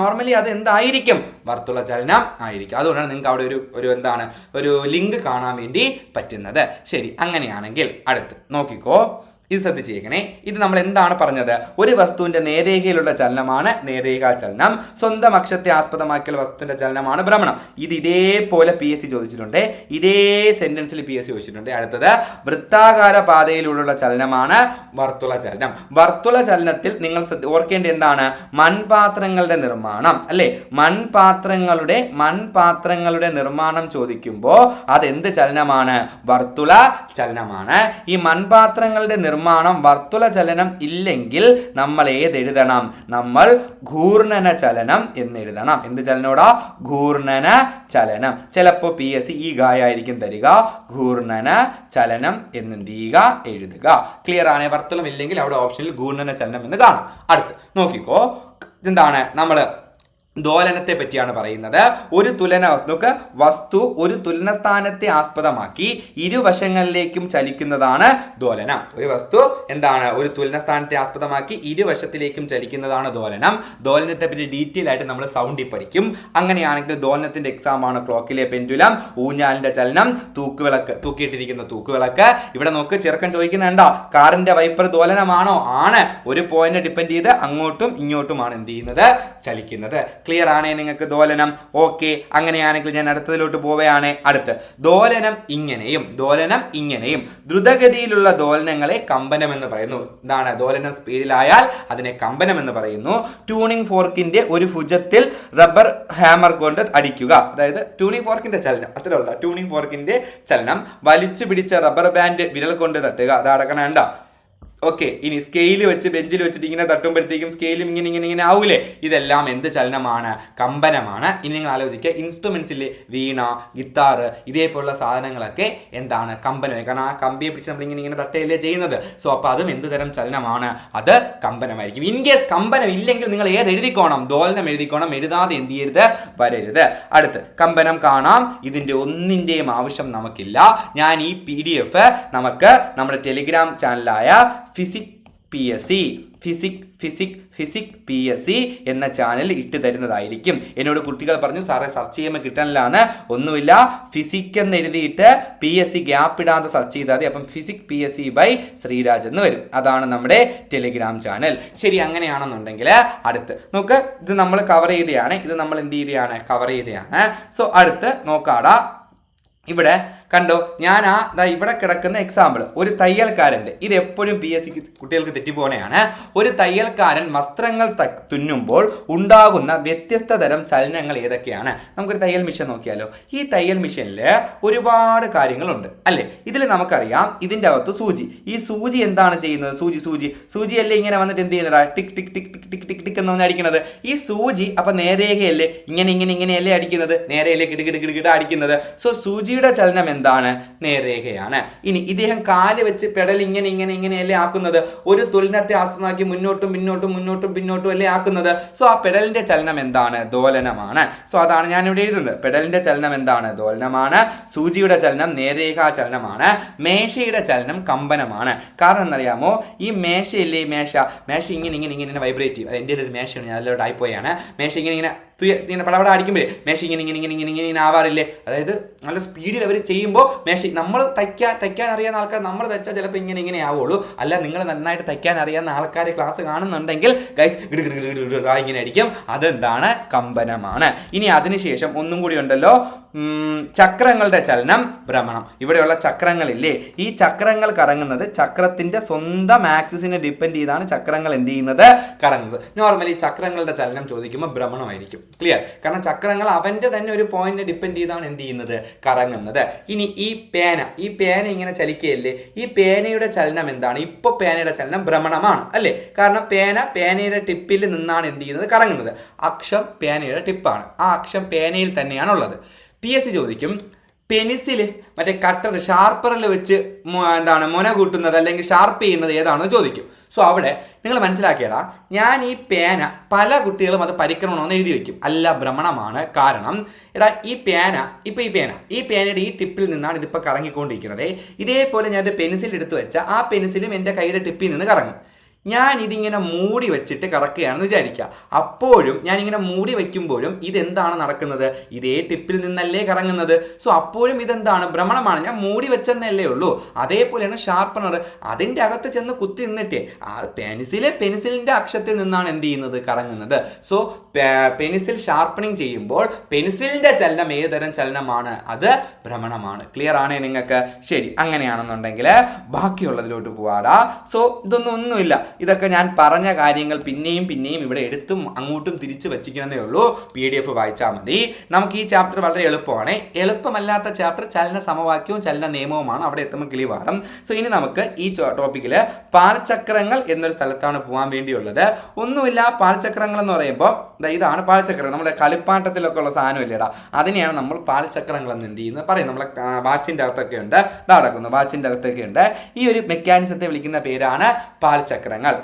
നോർമലി അത് എന്തായിരിക്കും? വർത്തുള ചലനം ആയിരിക്കും. അതുകൊണ്ടാണ് നിങ്ങൾക്ക് അവിടെ ഒരു ലിങ്ക് കാണാൻ വേണ്ടി പറ്റുന്നത്. ശരി, അങ്ങനെയാണെങ്കിൽ അടുത്ത് നോക്കിക്കോ. ഇത് ശ്രദ്ധിച്ചേക്കണേ. ഇത് നമ്മൾ എന്താണ് പറഞ്ഞത്? ഒരു വസ്തുവിന്റെ നേരേഖയിലുള്ള ചലനമാണ് നേരേഖാ ചലനം. സ്വന്തം അക്ഷത്തെ ആസ്പദമാക്കിയുള്ള വസ്തുവിന്റെ ചലനമാണ് ഭ്രമണം. ഇത് ഇതേപോലെ PSC ചോദിച്ചിട്ടുണ്ട്. ഇതേ സെന്റൻസിൽ PSC ചോദിച്ചിട്ടുണ്ട്. അടുത്തത് വൃത്താകാര പാതയിലൂടെയുള്ള ചലനമാണ് വർത്തുള ചലനം. വർത്തുള ചലനത്തിൽ നിങ്ങൾ ഓർക്കേണ്ട എന്താണ്? മൺപാത്രങ്ങളുടെ നിർമ്മാണം അല്ലെ? മൺപാത്രങ്ങളുടെ നിർമ്മാണം ചോദിക്കുമ്പോൾ അതെന്ത് ചലനമാണ്? വർത്തുള ചലനമാണ്. ഈ മൺപാത്രങ്ങളുടെ നിർമ്മാണം വർത്തുള ചലനം ഇല്ലെങ്കിൽ നമ്മൾ ഏതെഴുതണം? നമ്മൾ ഘൂർണന ചലനം എന്നെഴുതണം. എന്ത് ചലനോടാ? ഘൂർണന ചലനം. ചിലപ്പോൾ PSC ഈ ഗായായിരിക്കും തരിക. ഘൂർണന ചലനം എന്നെന്ത് ചെയ്യുക? എഴുതുക. ക്ലിയർ ആണ്? വർത്തുളം ഇല്ലെങ്കിൽ അവിടെ ഓപ്ഷനിൽ ഘൂർണന ചലനം എന്ന് കാണും. അടുത്ത് നോക്കിക്കോ, എന്താണ് നമ്മൾ ദോലനത്തെ പറ്റിയാണ് പറയുന്നത്. ഒരു തുലന വസ്തു ഒരു തുലന സ്ഥാനത്തെ ആസ്പദമാക്കി ഇരുവശങ്ങളിലേക്കും ചലിക്കുന്നതാണ് ദോലനം. ഒരു വസ്തു എന്താണ്? ഒരു തുലന സ്ഥാനത്തെ ആസ്പദമാക്കി ഇരുവശത്തിലേക്കും ചലിക്കുന്നതാണ് ദോലനം. ദോലനത്തെ പറ്റി ഡീറ്റെയിൽ ആയിട്ട് നമ്മൾ സൗണ്ടിൽ പഠിക്കും. അങ്ങനെയാണെങ്കിൽ ദോലനത്തിന്റെ എക്സാം ആണ് ക്ലോക്കിലെ പെൻഡുലം, ഊഞ്ഞാലിന്റെ ചലനം, തൂക്കിയിട്ടിരിക്കുന്ന തൂക്കുവിളക്ക്. ഇവിടെ നോക്ക്, ചെറുക്കൻ ചോദിക്കുന്നുണ്ടോ കാറിന്റെ വൈപ്പർ ദോലനമാണോ? ആണ്. ഒരു പോയിന്റ് ഡിപ്പെൻഡ് ചെയ്ത് അങ്ങോട്ടും ഇങ്ങോട്ടുമാണ് എന്ത് ചെയ്യുന്നത്? ചലിക്കുന്നത്. ക്ലിയർ ആണേ നിങ്ങൾക്ക് ദോലനം? ഓക്കെ. അങ്ങനെയാണെങ്കിൽ ഞാൻ അടുത്തതിലോട്ട് പോവുകയാണ്. അടുത്ത് ദോലനം ഇങ്ങനെയും ദ്രുതഗതിയിലുള്ള ദോലനങ്ങളെ കമ്പനം എന്ന് പറയുന്നു. എന്താണ്? ദോലനം സ്പീഡിലായാൽ അതിനെ കമ്പനം എന്ന് പറയുന്നു. ട്യൂണിംഗ് ഫോർക്കിന്റെ ഒരു ഭുജത്തിൽ റബ്ബർ ഹാമർ കൊണ്ട് അടിക്കുക. അതായത് ട്യൂണിംഗ് ഫോർക്കിന്റെ ചലനം, അത്രയുള്ള ട്യൂണിംഗ് ഫോർക്കിന്റെ ചലനം. വലിച്ചു പിടിച്ച റബ്ബർ ബാൻഡ് വിരൽ കൊണ്ട് തട്ടുക. അത് അടക്കണേണ്ട. ഓക്കെ. ഇനി സ്കെയിൽ വെച്ച് ബെഞ്ചിൽ വെച്ചിട്ട് ഇങ്ങനെ തട്ടുമ്പോഴത്തേക്കും സ്കെയിലും ഇങ്ങനെ ആവൂലേ? ഇതെല്ലാം എന്ത് ചലനമാണ്? കമ്പനമാണ്. ഇനി നിങ്ങൾ ആലോചിക്കുക, ഇൻസ്ട്രുമെന്റ്സിലെ വീണ, ഗിത്താർ ഇതേപോലുള്ള സാധനങ്ങളൊക്കെ എന്താണ്? കമ്പനം. കാരണം ആ കമ്പിയെ പിടിച്ച് നമ്മൾ ഇങ്ങനെ തട്ടയല്ലേ ചെയ്യുന്നത്. സോ അപ്പോൾ അതും എന്ത് തരം ചലനമാണ്? അത് കമ്പനമായിരിക്കും. ഇൻ കേസ് കമ്പനം ഇല്ലെങ്കിൽ നിങ്ങൾ ഏത് എഴുതിക്കോണം? ദോലനം എഴുതിക്കോണം. എഴുതാതെ എന്ത് ചെയ്യരുത്? വരരുത്. അടുത്ത് കമ്പനം കാണാം. ഇതിന്റെ ഒന്നിന്റെയും ആവശ്യം നമുക്കില്ല. ഞാൻ ഈ PDF നമുക്ക് നമ്മുടെ ടെലിഗ്രാം ചാനലായ ഫിസിക് PSC എന്ന ചാനൽ ഇട്ട് തരുന്നതായിരിക്കും. എന്നോട് കുട്ടികൾ പറഞ്ഞു, സാറേ സെർച്ച് ചെയ്യുമ്പോൾ കിട്ടാനില്ലാണ്. ഒന്നുമില്ല, ഫിസിക് എന്ന് എഴുതിയിട്ട് PSC ഗ്യാപ്പ് ഇടാതെ സെർച്ച് ചെയ്താൽ മതി. അപ്പം ഫിസിക് PSC ബൈ ശ്രീരാജ് എന്ന് വരും. അതാണ് നമ്മുടെ ടെലിഗ്രാം ചാനൽ. ശരി, അങ്ങനെയാണെന്നുണ്ടെങ്കിൽ അടുത്ത് നോക്ക്, ഇത് നമ്മൾ കവർ ചെയ്തതാണ്. ഇത് നമ്മൾ എന്ത് ചെയ്തതാണ്? സോ അടുത്ത് നോക്കാടാ, ഇവിടെ കണ്ടോ, ഞാൻ ഇവിടെ കിടക്കുന്ന എക്സാമ്പിൾ ഒരു തയ്യൽക്കാരൻ്റെ. ഇത് എപ്പോഴും PSC കുട്ടികൾക്ക് തെറ്റിപ്പോണെയാണ്. ഒരു തയ്യൽക്കാരൻ വസ്ത്രങ്ങൾ തുന്നുമ്പോൾ ഉണ്ടാകുന്ന വ്യത്യസ്ത തരം ചലനങ്ങൾ ഏതൊക്കെയാണ്? നമുക്കൊരു തയ്യൽ മെഷീൻ നോക്കിയാലോ. ഈ തയ്യൽ മെഷീനിൽ ഒരുപാട് കാര്യങ്ങളുണ്ട് അല്ലേ? ഇതിൽ നമുക്കറിയാം ഇതിൻ്റെ അകത്ത് സൂചി. ഈ സൂചി എന്താണ് ചെയ്യുന്നത്? സൂചിയല്ലേ ഇങ്ങനെ വന്നിട്ട് എന്ത് ചെയ്യുന്നതാ? ടിക് ടിക് ടിക് ടിക് ടിക് ടിക് ടിക് എന്ന് അടിക്കുന്നത്. ഈ സൂചി അപ്പം നേരേഖയല്ലേ ഇങ്ങനെയല്ലേ അടിക്കുന്നത്? നേരെയല്ലേ കിടുകിടുകിട അടിക്കുന്നത്. സോ സൂചിയുടെ ചലനം എന്താണ്? നേരേഖയാണ്. ഇനി ഇദ്ദേഹം കാല് വെച്ച് പെടൽ ഇങ്ങനെയല്ലേ ആക്കുന്നത്? ഒരു തുലനത്തെ ആസ്പദമാക്കി മുന്നോട്ടും പിന്നോട്ടും അല്ലേ ആക്കുന്നത്. സോ ആ പെടലിന്റെ ചലനം എന്താണ്? ദോലനമാണ്. സോ അതാണ് ഞാൻ ഇവിടെ എഴുതുന്നത്. പെടലിന്റെ ചലനം എന്താണ്? ദോലനമാണ്. സൂചിയുടെ ചലനം നേരേഖാ ചലനമാണ്. മേശയുടെ ചലനം കമ്പനമാണ്. കാരണം എന്നറിയാമോ, ഈ മേശയില്ലേ, മേശ ഇങ്ങനെ വൈബ്രേറ്റ് ചെയ്യും. അത് എൻ്റെ ഒരു മേശയാണ്, ഞാൻ അതിലോട്ട് ആയിപ്പോയാണ്. മേശ ഇങ്ങനെ പടപട അടിക്കുമ്പോഴേ മേശ ഇങ്ങനെ ആവാറില്ലേ? അതായത് നല്ല സ്പീഡിൽ അവർ ചെയ്യുമ്പോൾ മേശ നമ്മൾ തയ്ക്കാൻ അറിയാവുന്ന ആൾക്കാർ നമ്മൾ തയ്ച്ചാൽ ചിലപ്പോൾ ഇങ്ങനെ ആവുള്ളൂ. അല്ല, നിങ്ങൾ നന്നായിട്ട് തയ്ക്കാൻ അറിയാവുന്ന ആൾക്കാർ ക്ലാസ് കാണുന്നുണ്ടെങ്കിൽ ഗൈസ് ഇങ്ങനെ അടിക്കും. അതെന്താണ്? കമ്പനമാണ്. ഇനി അതിനുശേഷം ഒന്നും കൂടി ഉണ്ടല്ലോ, ചക്രങ്ങളുടെ ചലനം ഭ്രമണം. ഇവിടെയുള്ള ചക്രങ്ങളില്ലേ, ഈ ചക്രങ്ങൾ കറങ്ങുന്നത് ചക്രത്തിന്റെ സ്വന്തം ആക്സിസിനെ ഡിപ്പെൻഡ് ചെയ്താണ് ചക്രങ്ങൾ എന്ത് ചെയ്യുന്നത്? കറങ്ങുന്നത്. നോർമലി ചക്രങ്ങളുടെ ചലനം ചോദിക്കുമ്പോൾ ഭ്രമണമായിരിക്കും. ക്ലിയർ? കാരണം ചക്രങ്ങൾ അവന്റെ തന്നെ ഒരു പോയിന്റ് ഡിപ്പെൻഡ് ചെയ്താണ് എന്ത് ചെയ്യുന്നത്? കറങ്ങുന്നത്. ഇനി ഈ പേന ഇങ്ങനെ ചലിക്കുകയല്ലേ, ഈ പേനയുടെ ചലനം എന്താണ്? ഇപ്പോൾ പേനയുടെ ചലനം ഭ്രമണമാണ് അല്ലേ? കാരണം പേനയുടെ ടിപ്പിൽ നിന്നാണ് എന്ത് ചെയ്യുന്നത്? കറങ്ങുന്നത്. അക്ഷം പേനയുടെ ടിപ്പാണ്. ആ അക്ഷം പേനയിൽ തന്നെയാണുള്ളത്. PSC ചോദിക്കും, പെൻസിൽ മറ്റേ കട്ടർ ഷാർപ്പറിൽ വെച്ച് മുന കൂട്ടുന്നത് അല്ലെങ്കിൽ ഷാർപ്പ് ചെയ്യുന്നത് ഏതാണെന്ന് ചോദിക്കും. സോ അവിടെ നിങ്ങൾ മനസ്സിലാക്കിയടാ, ഞാൻ ഈ പേന പല കുട്ടികളും അത് പരിക്രമണമെന്ന് എഴുതി വയ്ക്കും. അല്ല, ഭ്രമണമാണ്. കാരണം ഈ പേനയുടെ ഈ ടിപ്പിൽ നിന്നാണ് ഇതിപ്പോൾ കറങ്ങിക്കൊണ്ടിരിക്കുന്നത്. ഇതേപോലെ ഞാൻ ഒരു പെൻസിൽ എടുത്ത് വെച്ചാൽ ആ പെൻസിലും എൻ്റെ കൈയുടെ ടിപ്പിൽ നിന്ന് കറങ്ങും. ഞാൻ ഇതിങ്ങനെ മൂടി വെച്ചിട്ട് കറക്കുകയാണെന്ന് വിചാരിക്കുക. അപ്പോഴും ഞാനിങ്ങനെ മൂടി വയ്ക്കുമ്പോഴും ഇതെന്താണ് നടക്കുന്നത്? ഇതേ ടിപ്പിൽ നിന്നല്ലേ കറങ്ങുന്നത്. സോ അപ്പോഴും ഇതെന്താണ്? ഭ്രമണമാണ്. ഞാൻ മൂടി വെച്ചെന്നല്ലേ ഉള്ളൂ. അതേപോലെയാണ് ഷാർപ്പണർ. അതിൻ്റെ അകത്ത് ചെന്ന് കുത്തി നിന്നിട്ടേ ആ പെൻസിലിൻ്റെ അക്ഷത്തിൽ നിന്നാണ് എന്ത് ചെയ്യുന്നത്? കറങ്ങുന്നത്. സോ പെൻസിൽ ഷാർപ്പണിങ് ചെയ്യുമ്പോൾ പെൻസിലിൻ്റെ ചലനം ഏതുതരം ചലനമാണ്? അത് ഭ്രമണമാണ്. ക്ലിയർ ആണേ നിങ്ങൾക്ക്? ശരി, അങ്ങനെയാണെന്നുണ്ടെങ്കിൽ ബാക്കിയുള്ളതിലോട്ട് പോവാടാ. സോ ഒന്നുമില്ല, ഇതൊക്കെ ഞാൻ പറഞ്ഞ കാര്യങ്ങൾ പിന്നെയും ഇവിടെ എടുത്തും അങ്ങോട്ടും തിരിച്ചു വെച്ചിരിക്കണമെന്നേ ഉള്ളൂ. PDF വായിച്ചാൽ മതി. നമുക്ക് ഈ ചാപ്റ്റർ വളരെ എളുപ്പമാണ്. എളുപ്പമല്ലാത്ത ചാപ്റ്റർ ചലന സമവാക്യവും ചലന നിയമവുമാണ്. അവിടെ എത്തുമ്പോൾ കിളിവാറും. സോ ഇനി നമുക്ക് ഈ ടോപ്പിക്കിൽ പാൽചക്രങ്ങൾ എന്നൊരു സ്ഥലത്താണ് പോകാൻ വേണ്ടിയുള്ളത്. ഒന്നുമില്ല, പാൽചക്രങ്ങൾ എന്ന് പറയുമ്പോൾ ഇതാണ് പാൽചക്രം. നമ്മുടെ കളിപ്പാട്ടത്തിലൊക്കെ ഉള്ള സാധനം ഇല്ലേടാ, അതിനെയാണ് നമ്മൾ പാൽചക്രങ്ങൾ എന്ന് എന്ത് ചെയ്യുന്നത് പറയും. നമ്മളെ വാച്ചിൻ്റെ അകത്തൊക്കെ ഉണ്ട്, നടക്കുന്നു വാച്ചിൻ്റെ അകത്തൊക്കെ ഉണ്ട്. ഈ ഒരു മെക്കാനിസത്തെ വിളിക്കുന്ന പേരാണ് പാൽചക്രങ്ങൾ.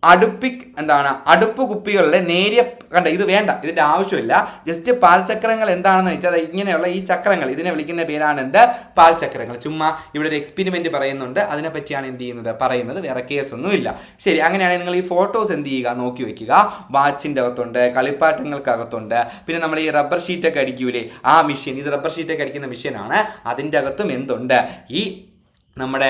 അടുപ്പ് കുപ്പികളുടെ നേരിയ കണ്ട ഇത് വേണ്ട, ഇതിൻ്റെ ആവശ്യമില്ല. ജസ്റ്റ് പാൽചക്രങ്ങൾ എന്താണെന്ന് വെച്ചാൽ ഇങ്ങനെയുള്ള ഈ ചക്രങ്ങൾ, ഇതിനെ വിളിക്കുന്ന പേരാണ് എന്ത്? പാൽചക്രങ്ങൾ. ചുമ്മാ ഇവിടെ ഒരു എക്സ്പെരിമെന്റ് പറയുന്നുണ്ട്, അതിനെപ്പറ്റിയാണ് എന്ത് ചെയ്യുന്നത് പറയുന്നത്, വേറെ കേസൊന്നുമില്ല. ശരി, അങ്ങനെയാണെങ്കിൽ നിങ്ങൾ ഈ ഫോട്ടോസ് എന്ത് ചെയ്യുക, നോക്കി വയ്ക്കുക. വാച്ചിൻ്റെ അകത്തുണ്ട്, കളിപ്പാട്ടങ്ങൾക്കകത്തുണ്ട്, പിന്നെ നമ്മൾ ഈ റബ്ബർ ഷീറ്റൊക്കെ അടിക്കൂലേ ആ മെഷീൻ, ഇത് റബ്ബർ ഷീറ്റൊക്കെ അടിക്കുന്ന മെഷീനാണ്. അതിൻ്റെ അകത്തും എന്തുണ്ട്? ഈ നമ്മുടെ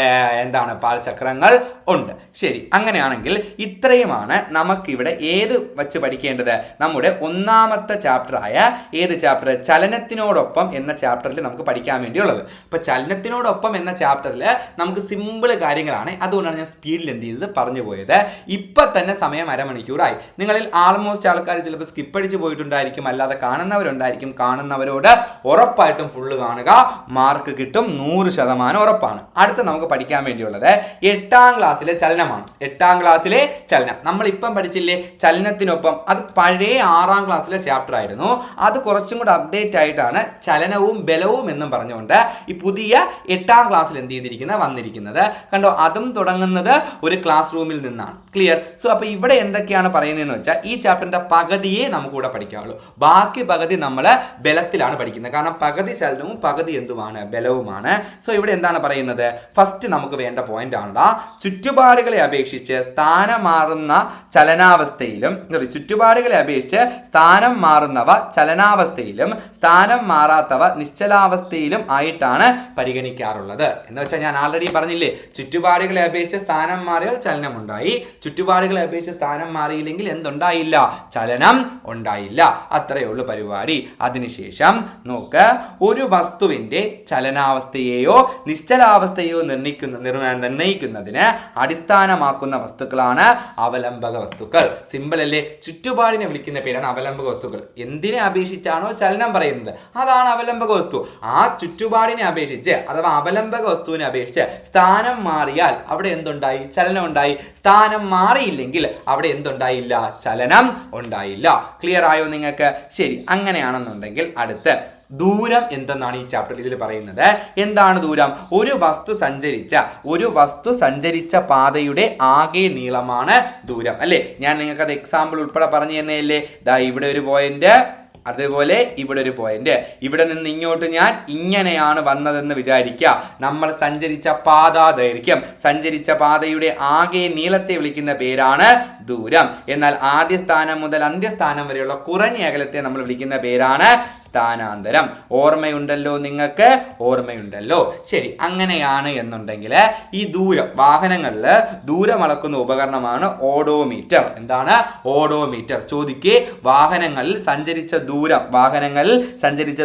പാൽചക്രങ്ങൾ ഉണ്ട്. ശരി, അങ്ങനെയാണെങ്കിൽ ഇത്രയുമാണ് നമുക്കിവിടെ ഏത് വച്ച് പഠിക്കേണ്ടത്? നമ്മുടെ ഒന്നാമത്തെ ചാപ്റ്ററായ ഏത് ചാപ്റ്റർ? ചലനത്തിനോടൊപ്പം എന്ന ചാപ്റ്ററിൽ നമുക്ക് പഠിക്കാൻ വേണ്ടിയുള്ളത്. അപ്പോൾ ചലനത്തിനോടൊപ്പം എന്ന ചാപ്റ്ററിൽ നമുക്ക് സിമ്പിൾ കാര്യങ്ങളാണ്. അതുകൊണ്ടാണ് ഞാൻ സ്പീഡിൽ എന്ത് ചെയ്തത് പറഞ്ഞു പോയത്. ഇപ്പം തന്നെ സമയം അരമണിക്കൂറായി. നിങ്ങളിൽ ആൾമോസ്റ്റ് ആൾക്കാർ ചിലപ്പോൾ സ്കിപ്പ് അടിച്ച് പോയിട്ടുണ്ടായിരിക്കും, അല്ലാതെ കാണുന്നവരുണ്ടായിരിക്കും. കാണുന്നവരോട് ഉറപ്പായിട്ടും ഫുള്ള് കാണുക, മാർക്ക് കിട്ടും, 100% ഉറപ്പാണ്. അടുത്ത നമുക്ക് പഠിക്കാൻ വേണ്ടിയുള്ളത് 8ാം ക്ലാസ്സിലെ ചലനമാണ്. 8ാം ക്ലാസ്സിലെ ചലനം നമ്മളിപ്പം പഠിച്ചില്ലേ, ചലനത്തിനൊപ്പം. അത് പഴയ 6ാം ക്ലാസ്സിലെ ചാപ്റ്റർ ആയിരുന്നു. അത് കുറച്ചും കൂടെ അപ്ഡേറ്റ് ആയിട്ടാണ് ചലനവും ബലവും എന്നും പറഞ്ഞുകൊണ്ട് ഈ പുതിയ 8ാം ക്ലാസ്സിൽ എന്ത് ചെയ്തിരിക്കുന്നത് വന്നിരിക്കുന്നത്. കണ്ടോ, അതും തുടങ്ങുന്നത് ഒരു ക്ലാസ് റൂമിൽ നിന്നാണ്. ക്ലിയർ? സോ അപ്പോൾ ഇവിടെ എന്തൊക്കെയാണ് പറയുന്നതെന്ന് വെച്ചാൽ ഈ ചാപ്റ്ററിന്റെ പകുതിയെ നമുക്കിവിടെ പഠിക്കാവുള്ളൂ. ബാക്കി പകുതി നമ്മൾ ബലത്തിലാണ് പഠിക്കുന്നത്. കാരണം പകുതി ചലനവും പകുതി എന്തുമാണ്? ബലവുമാണ്. സോ ഇവിടെ എന്താണ് പറയുന്നത്? ഫസ്റ്റ് നമുക്ക് വേണ്ട പോയിന്റ് ആണ്, ചുറ്റുപാടുകളെ അപേക്ഷിച്ച് സ്ഥാനം മാറുന്ന ചലനാവസ്ഥയിലും ചുറ്റുപാടുകളെ അപേക്ഷിച്ച് സ്ഥാനം മാറുന്നവ ചലനാവസ്ഥയിലും സ്ഥാനം മാറാത്തവ നിശ്ചലാവസ്ഥയിലും ആയിട്ടാണ് പരിഗണിക്കാറുള്ളത്. എന്ന് വെച്ചാൽ ഞാൻ ആൾറെഡി പറഞ്ഞില്ലേ, ചുറ്റുപാടുകളെ അപേക്ഷിച്ച് സ്ഥാനം മാറിയാൽ ചലനം ഉണ്ടായി, ചുറ്റുപാടുകളെ അപേക്ഷിച്ച് സ്ഥാനം മാറിയില്ലെങ്കിൽ എന്തുണ്ടായില്ല? ചലനം ഉണ്ടായില്ല. അത്രയേ ഉള്ളൂ പരിപാടി. അതിനുശേഷം നോക്ക്, ഒരു വസ്തുവിന്റെ ചലനാവസ്ഥയെയോ നിശ്ചലാവസ്ഥയോ നിർണ്ണയിക്കുന്നതിന് അടിസ്ഥാനമാക്കുന്ന വസ്തുക്കളാണ് അവലംബക വസ്തുക്കൾ. സിമ്പിൾ അല്ലേ? ചുറ്റുപാടിനെ വിളിക്കുന്ന പേരാണ് അവലംബക വസ്തുക്കൾ. എന്തിനെ അപേക്ഷിച്ചാണോ ചലനം പറയുന്നത് അതാണ് അവലംബക വസ്തു. ആ ചുറ്റുപാടിനെ അപേക്ഷിച്ച് അഥവാ അവലംബക വസ്തുവിനെ അപേക്ഷിച്ച് സ്ഥാനം മാറിയാൽ അവിടെ എന്തുണ്ടായി? ചലനം ഉണ്ടായി. സ്ഥാനം മാറിയില്ലെങ്കിൽ അവിടെ എന്തുണ്ടായില്ല? ചലനം ഉണ്ടായില്ല. ക്ലിയർ ആയോ നിങ്ങൾക്ക്? ശരി, അങ്ങനെയാണെന്നുണ്ടെങ്കിൽ അടുത്ത് ദൂരം എന്തെന്നാണ് ഈ ചാപ്റ്ററിൽ ഇതിൽ പറയുന്നത്. എന്താണ് ദൂരം? ഒരു വസ്തു സഞ്ചരിച്ച പാതയുടെ ആകെ നീളമാണ് ദൂരം അല്ലേ? ഞാൻ നിങ്ങൾക്ക് അത് എക്സാമ്പിൾ ഉൾപ്പെടെ പറഞ്ഞു തന്നെയല്ലേ. ദാ ഇവിടെ ഒരു പോയിന്റ്, അതുപോലെ ഇവിടെ ഒരു പോയിന്റ്, ഇവിടെ നിന്ന് ഇങ്ങോട്ട് ഞാൻ ഇങ്ങനെയാണ് വന്നതെന്ന് വിചാരിക്കുക. നമ്മൾ സഞ്ചരിച്ച പാതാ ദൈർഘ്യം, സഞ്ചരിച്ച പാതയുടെ ആകെ നീളത്തെ വിളിക്കുന്ന പേരാണ് ദൂരം. എന്നാൽ ആദ്യ സ്ഥാനം മുതൽ അന്ത്യസ്ഥാനം വരെയുള്ള കുറഞ്ഞ അകലത്തെ നമ്മൾ വിളിക്കുന്ന പേരാണ് സ്ഥാനാന്തരം. ഓർമ്മയുണ്ടല്ലോ നിങ്ങൾക്ക്? ഓർമ്മയുണ്ടല്ലോ. ശരി, അങ്ങനെയാണ് എന്നുണ്ടെങ്കിൽ ഈ ദൂരം, വാഹനങ്ങളിൽ ദൂരം അളക്കുന്ന ഉപകരണമാണ് ഓഡോമീറ്റർ. എന്താണ് ഓഡോമീറ്റർ? ചോദിക്കേ, വാഹനങ്ങളിൽ സഞ്ചരിച്ച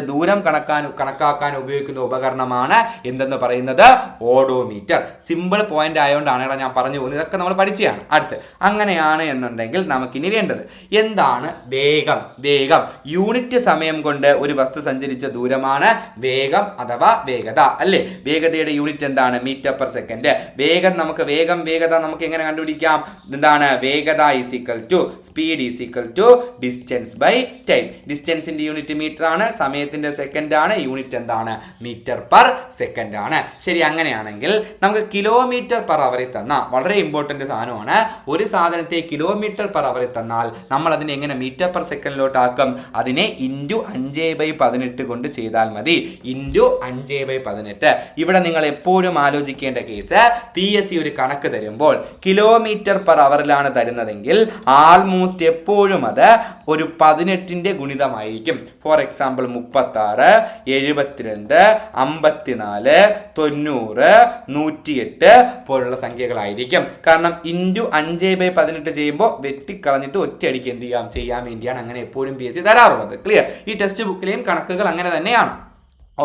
ദൂരം കണക്കാക്കാൻ ഉപയോഗിക്കുന്ന ഉപകരണമാണ് എന്തെന്ന് പറയുന്നത്? ഓഡോമീറ്റർ. സിമ്പിൾ പോയിന്റ് ആയതുകൊണ്ടാണ് ഞാൻ പറഞ്ഞു പോകുന്നത്. ഇതൊക്കെ നമ്മൾ പഠിച്ചതാണ്. അടുത്ത് അങ്ങനെയാണ് എന്നുണ്ടെങ്കിൽ നമുക്കിനി വേണ്ടത് എന്താണ്? വേഗം. യൂണിറ്റ് സമയം കൊണ്ട് ഒരു വസ്തു സഞ്ചരിച്ച ദൂരമാണ് വേഗം അഥവാ വേഗത അല്ലേ? വേഗതയുടെ യൂണിറ്റ് എന്താണ്? Metre per second. വേഗത നമുക്ക് എങ്ങനെ കണ്ടുപിടിക്കാം? എന്താണ്? വേഗത is equal to speed is equal to distance by time. ഡിസ്റ്റൻസിന്റെ യൂണിറ്റ് മീറ്റർ ആണ്, സമയത്തിന്റെ സെക്കൻഡ് ആണ്, യൂണിറ്റ് എന്താണ് മീറ്റർ പെർ സെക്കൻഡ് ആണ്. ശരി, അങ്ങനെയാണെങ്കിൽ നമുക്ക് കിലോമീറ്റർ പെർ അവറിൽ തന്ന വളരെ ഇമ്പോർട്ടന്റ് സാധനമാണ്. ഒരു സാധനത്തെ കിലോമീറ്റർ പെർ അവറിൽ തന്നാൽ നമ്മൾ അതിനെ എങ്ങനെ മീറ്റർ പെർ സെക്കൻഡിലോട്ടാക്കും? അതിനെ ഇൻറ്റു 5/18 കൊണ്ട് ചെയ്താൽ മതി. ഇൻറ്റു 5/18. ഇവിടെ നിങ്ങൾ എപ്പോഴും ആലോചിക്കേണ്ട കേസ്, PSC ഒരു കണക്ക് തരുമ്പോൾ കിലോമീറ്റർ പെർ അവറിലാണ് തരുന്നതെങ്കിൽ ആൾമോസ്റ്റ് എപ്പോഴും അത് ഒരു 18ന്റെ ഗുണിതമായിരിക്കും. ഫോർ എക്സാമ്പിൾ 36, 72, 54, 90, 108 പോലുള്ള സംഖ്യകളായിരിക്കും. കാരണം ഇൻറ്റു 5/18 ചെയ്യുമ്പോൾ വെട്ടിക്കളഞ്ഞിട്ട് ഒറ്റയടിക്ക് എന്ത് ചെയ്യാൻ വേണ്ടിയാണ് അങ്ങനെ എപ്പോഴും PSC തരാറുള്ളത്. ക്ലിയർ? ഈ ടെക്സ്റ്റ് ബുക്കിലെയും കണക്കുകൾ അങ്ങനെ തന്നെയാണ്.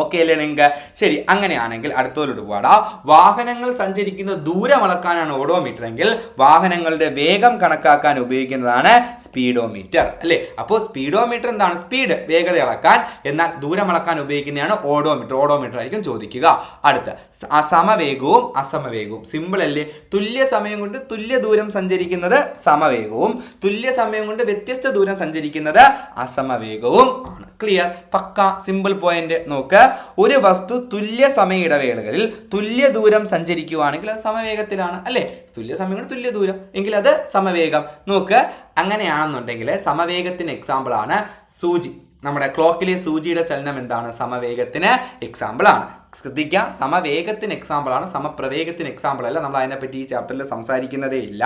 ഓക്കെ അല്ലേ നിങ്ങൾക്ക്? ശരി, അങ്ങനെയാണെങ്കിൽ അടുത്തോട്ട് പോകാം. വാഹനങ്ങൾ സഞ്ചരിക്കുന്ന ദൂരം അളക്കാനാണ് ഓഡോമീറ്റർ എങ്കിൽ വാഹനങ്ങളുടെ വേഗം കണക്കാക്കാൻ ഉപയോഗിക്കുന്നതാണ് സ്പീഡോമീറ്റർ അല്ലേ? അപ്പോൾ സ്പീഡോമീറ്റർ എന്താണ്? സ്പീഡ്, വേഗത അളക്കാൻ. എന്നാൽ ദൂരം അളക്കാൻ ഉപയോഗിക്കുന്നതാണ് ഓഡോമീറ്റർ. ഓഡോമീറ്റർ ആയിരിക്കും ചോദിക്കുക. അടുത്ത സമവേഗവും അസമവേഗവും. സിമ്പിൾ അല്ലേ? തുല്യ സമയം കൊണ്ട് തുല്യ ദൂരം സഞ്ചരിക്കുന്നത് സമവേഗവും, തുല്യ സമയം കൊണ്ട് വ്യത്യസ്ത ദൂരം സഞ്ചരിക്കുന്നത് അസമവേഗവും ആണ്. ക്ലിയർ? പക്ക സിമ്പിൾ പോയിന്റ്. നോക്ക്, ഒരു വസ്തു തുല്യ സമയ ഇടവേളകളിൽ തുല്യ ദൂരം സഞ്ചരിക്കുകയാണെങ്കിൽ അത് സമവേഗത്തിലാണ് അല്ലേ? തുല്യ സമയം കൊണ്ട് തുല്യ ദൂരം എങ്കിൽ അത് സമവേഗം. നോക്ക്, അങ്ങനെയാണെന്നുണ്ടെങ്കിൽ സമവേഗത്തിന് എക്സാമ്പിൾ ആണ് സൂചി. നമ്മുടെ ക്ലോക്കിലെ സൂചിയുടെ ചലനം എന്താണ്? സമവേഗത്തിന് എക്സാമ്പിൾ ആണ്. ശ്രദ്ധിക്കുക, സമവേഗത്തിന് എക്സാമ്പിൾ ആണ്, സമപ്രവേഗത്തിന് എക്സാമ്പിൾ അല്ല. നമ്മൾ അതിനെപ്പറ്റി ഈ ചാപ്റ്ററിൽ സംസാരിക്കുന്നതേ ഇല്ല.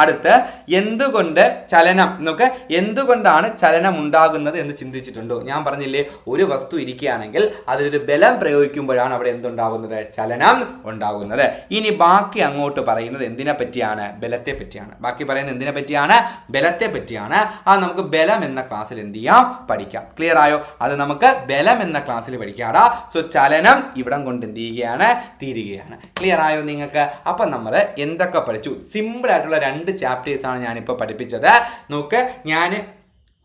അടുത്ത് എന്തുകൊണ്ട് ചലനം, നമുക്ക് എന്തുകൊണ്ടാണ് ചലനം ഉണ്ടാകുന്നത് എന്ന് ചിന്തിച്ചിട്ടുണ്ടോ? ഞാൻ പറഞ്ഞില്ലേ, ഒരു വസ്തു ഇരിക്കുകയാണെങ്കിൽ അതിലൊരു ബലം പ്രയോഗിക്കുമ്പോഴാണ് അവിടെ എന്തുണ്ടാകുന്നത്? ചലനം ഉണ്ടാകുന്നത്. ഇനി ബാക്കി അങ്ങോട്ട് പറയുന്നത് എന്തിനെ പറ്റിയാണ്? ബലത്തെ പറ്റിയാണ്. ബാക്കി പറയുന്നത് എന്തിനെ പറ്റിയാണ്? ബലത്തെ പറ്റിയാണ്. ആ നമുക്ക് ബലം എന്ന ക്ലാസ്സിൽ എന്ത് ചെയ്യാം? പഠിക്കാം. ക്ലിയർ ആയോ? അത് നമുക്ക് ബലം എന്ന ക്ലാസ്സിൽ പഠിക്കാടാ. സോ ചലനം ഇവിടം കൊണ്ട് എന്ത് ചെയ്യുകയാണ്? തീരുകയാണ്. ക്ലിയർ ആയോ നിങ്ങൾക്ക്? അപ്പം നമ്മൾ എന്തൊക്കെ പഠിച്ചു? സിമ്പിൾ ആയിട്ടുള്ള 2 ചാപ്റ്റേഴ്സാണ് ഞാനിപ്പോൾ പഠിപ്പിച്ചത്. നോക്ക്, ഞാൻ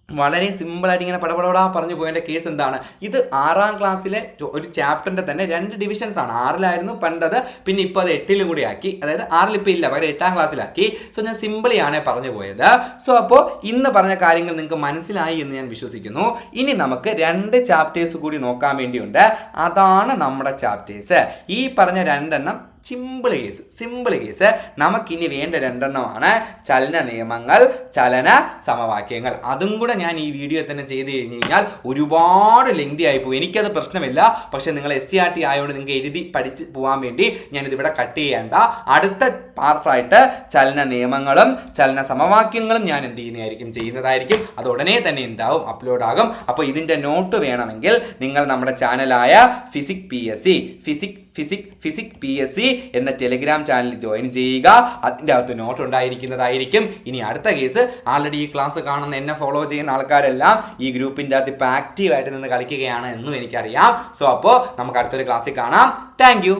വളരെ സിമ്പിളായിട്ട് ഇങ്ങനെ പടപടപടാ പറഞ്ഞു പോയതിൻ്റെ കേസ് എന്താണ്? ഇത് 6ാം ക്ലാസ്സിലെ ഒരു ചാപ്റ്ററിൻ്റെ തന്നെ 2 ഡിവിഷൻസ് ആണ്. 6ലായിരുന്നു പണ്ടത്, പിന്നെ ഇപ്പോൾ അത് 8ലും കൂടി ആക്കി. അതായത് 6ൽ ഇപ്പോൾ ഇല്ല, പകരം 8ാം ക്ലാസ്സിലാക്കി. സോ ഞാൻ സിമ്പിളിയാണ് പറഞ്ഞു പോയത്. സോ അപ്പോൾ ഇന്ന് പറഞ്ഞ കാര്യങ്ങൾ നിങ്ങൾക്ക് മനസ്സിലായി എന്ന് ഞാൻ വിശ്വസിക്കുന്നു. ഇനി നമുക്ക് 2 ചാപ്റ്റേഴ്സ് കൂടി നോക്കാൻ വേണ്ടിയുണ്ട്. അതാണ് നമ്മുടെ ചാപ്റ്റേഴ്സ്. ഈ പറഞ്ഞ 2 സിമ്പിൾ കേസ്. നമുക്കിനി വേണ്ട 2 ചലന നിയമങ്ങൾ, ചലന സമവാക്യങ്ങൾ. അതും കൂടെ ഞാൻ ഈ വീഡിയോ തന്നെ ചെയ്ത് കഴിഞ്ഞ് കഴിഞ്ഞാൽ ഒരുപാട് ലെങ്തി ആയിപ്പോകും. എനിക്കത് പ്രശ്നമില്ല, പക്ഷെ നിങ്ങൾ SCRT ആയതുകൊണ്ട് നിങ്ങൾക്ക് എഴുതി പഠിച്ച് പോകാൻ വേണ്ടി ഞാനിതിവിടെ കട്ട് ചെയ്യേണ്ട. അടുത്ത പാർട്ടായിട്ട് ചലന നിയമങ്ങളും ചലന സമവാക്യങ്ങളും ഞാൻ എന്ത് ചെയ്യുന്നതായിരിക്കും. അത് ഉടനെ തന്നെ എന്താവും? അപ്ലോഡ് ആകും. അപ്പോൾ ഇതിൻ്റെ നോട്ട് വേണമെങ്കിൽ നിങ്ങൾ നമ്മുടെ ചാനലായ ഫിസിക് PSC എന്ന ടെലിഗ്രാം ചാനൽ ജോയിൻ ചെയ്യുക. അതിൻ്റെ അകത്ത് നോട്ട് ഉണ്ടായിരിക്കുന്നതായിരിക്കും. ഇനി അടുത്ത കേസ്, ആൾറെഡി ഈ ക്ലാസ് കാണുന്ന എന്നെ ഫോളോ ചെയ്യുന്ന ആൾക്കാരെല്ലാം ഈ ഗ്രൂപ്പിൻ്റെ അകത്ത് ഇപ്പോൾ ആക്റ്റീവായിട്ട് നിന്ന് കളിക്കുകയാണ് എന്നും എനിക്കറിയാം. സോ അപ്പോൾ നമുക്ക് അടുത്തൊരു ക്ലാസ്സിൽ കാണാം. Thank you.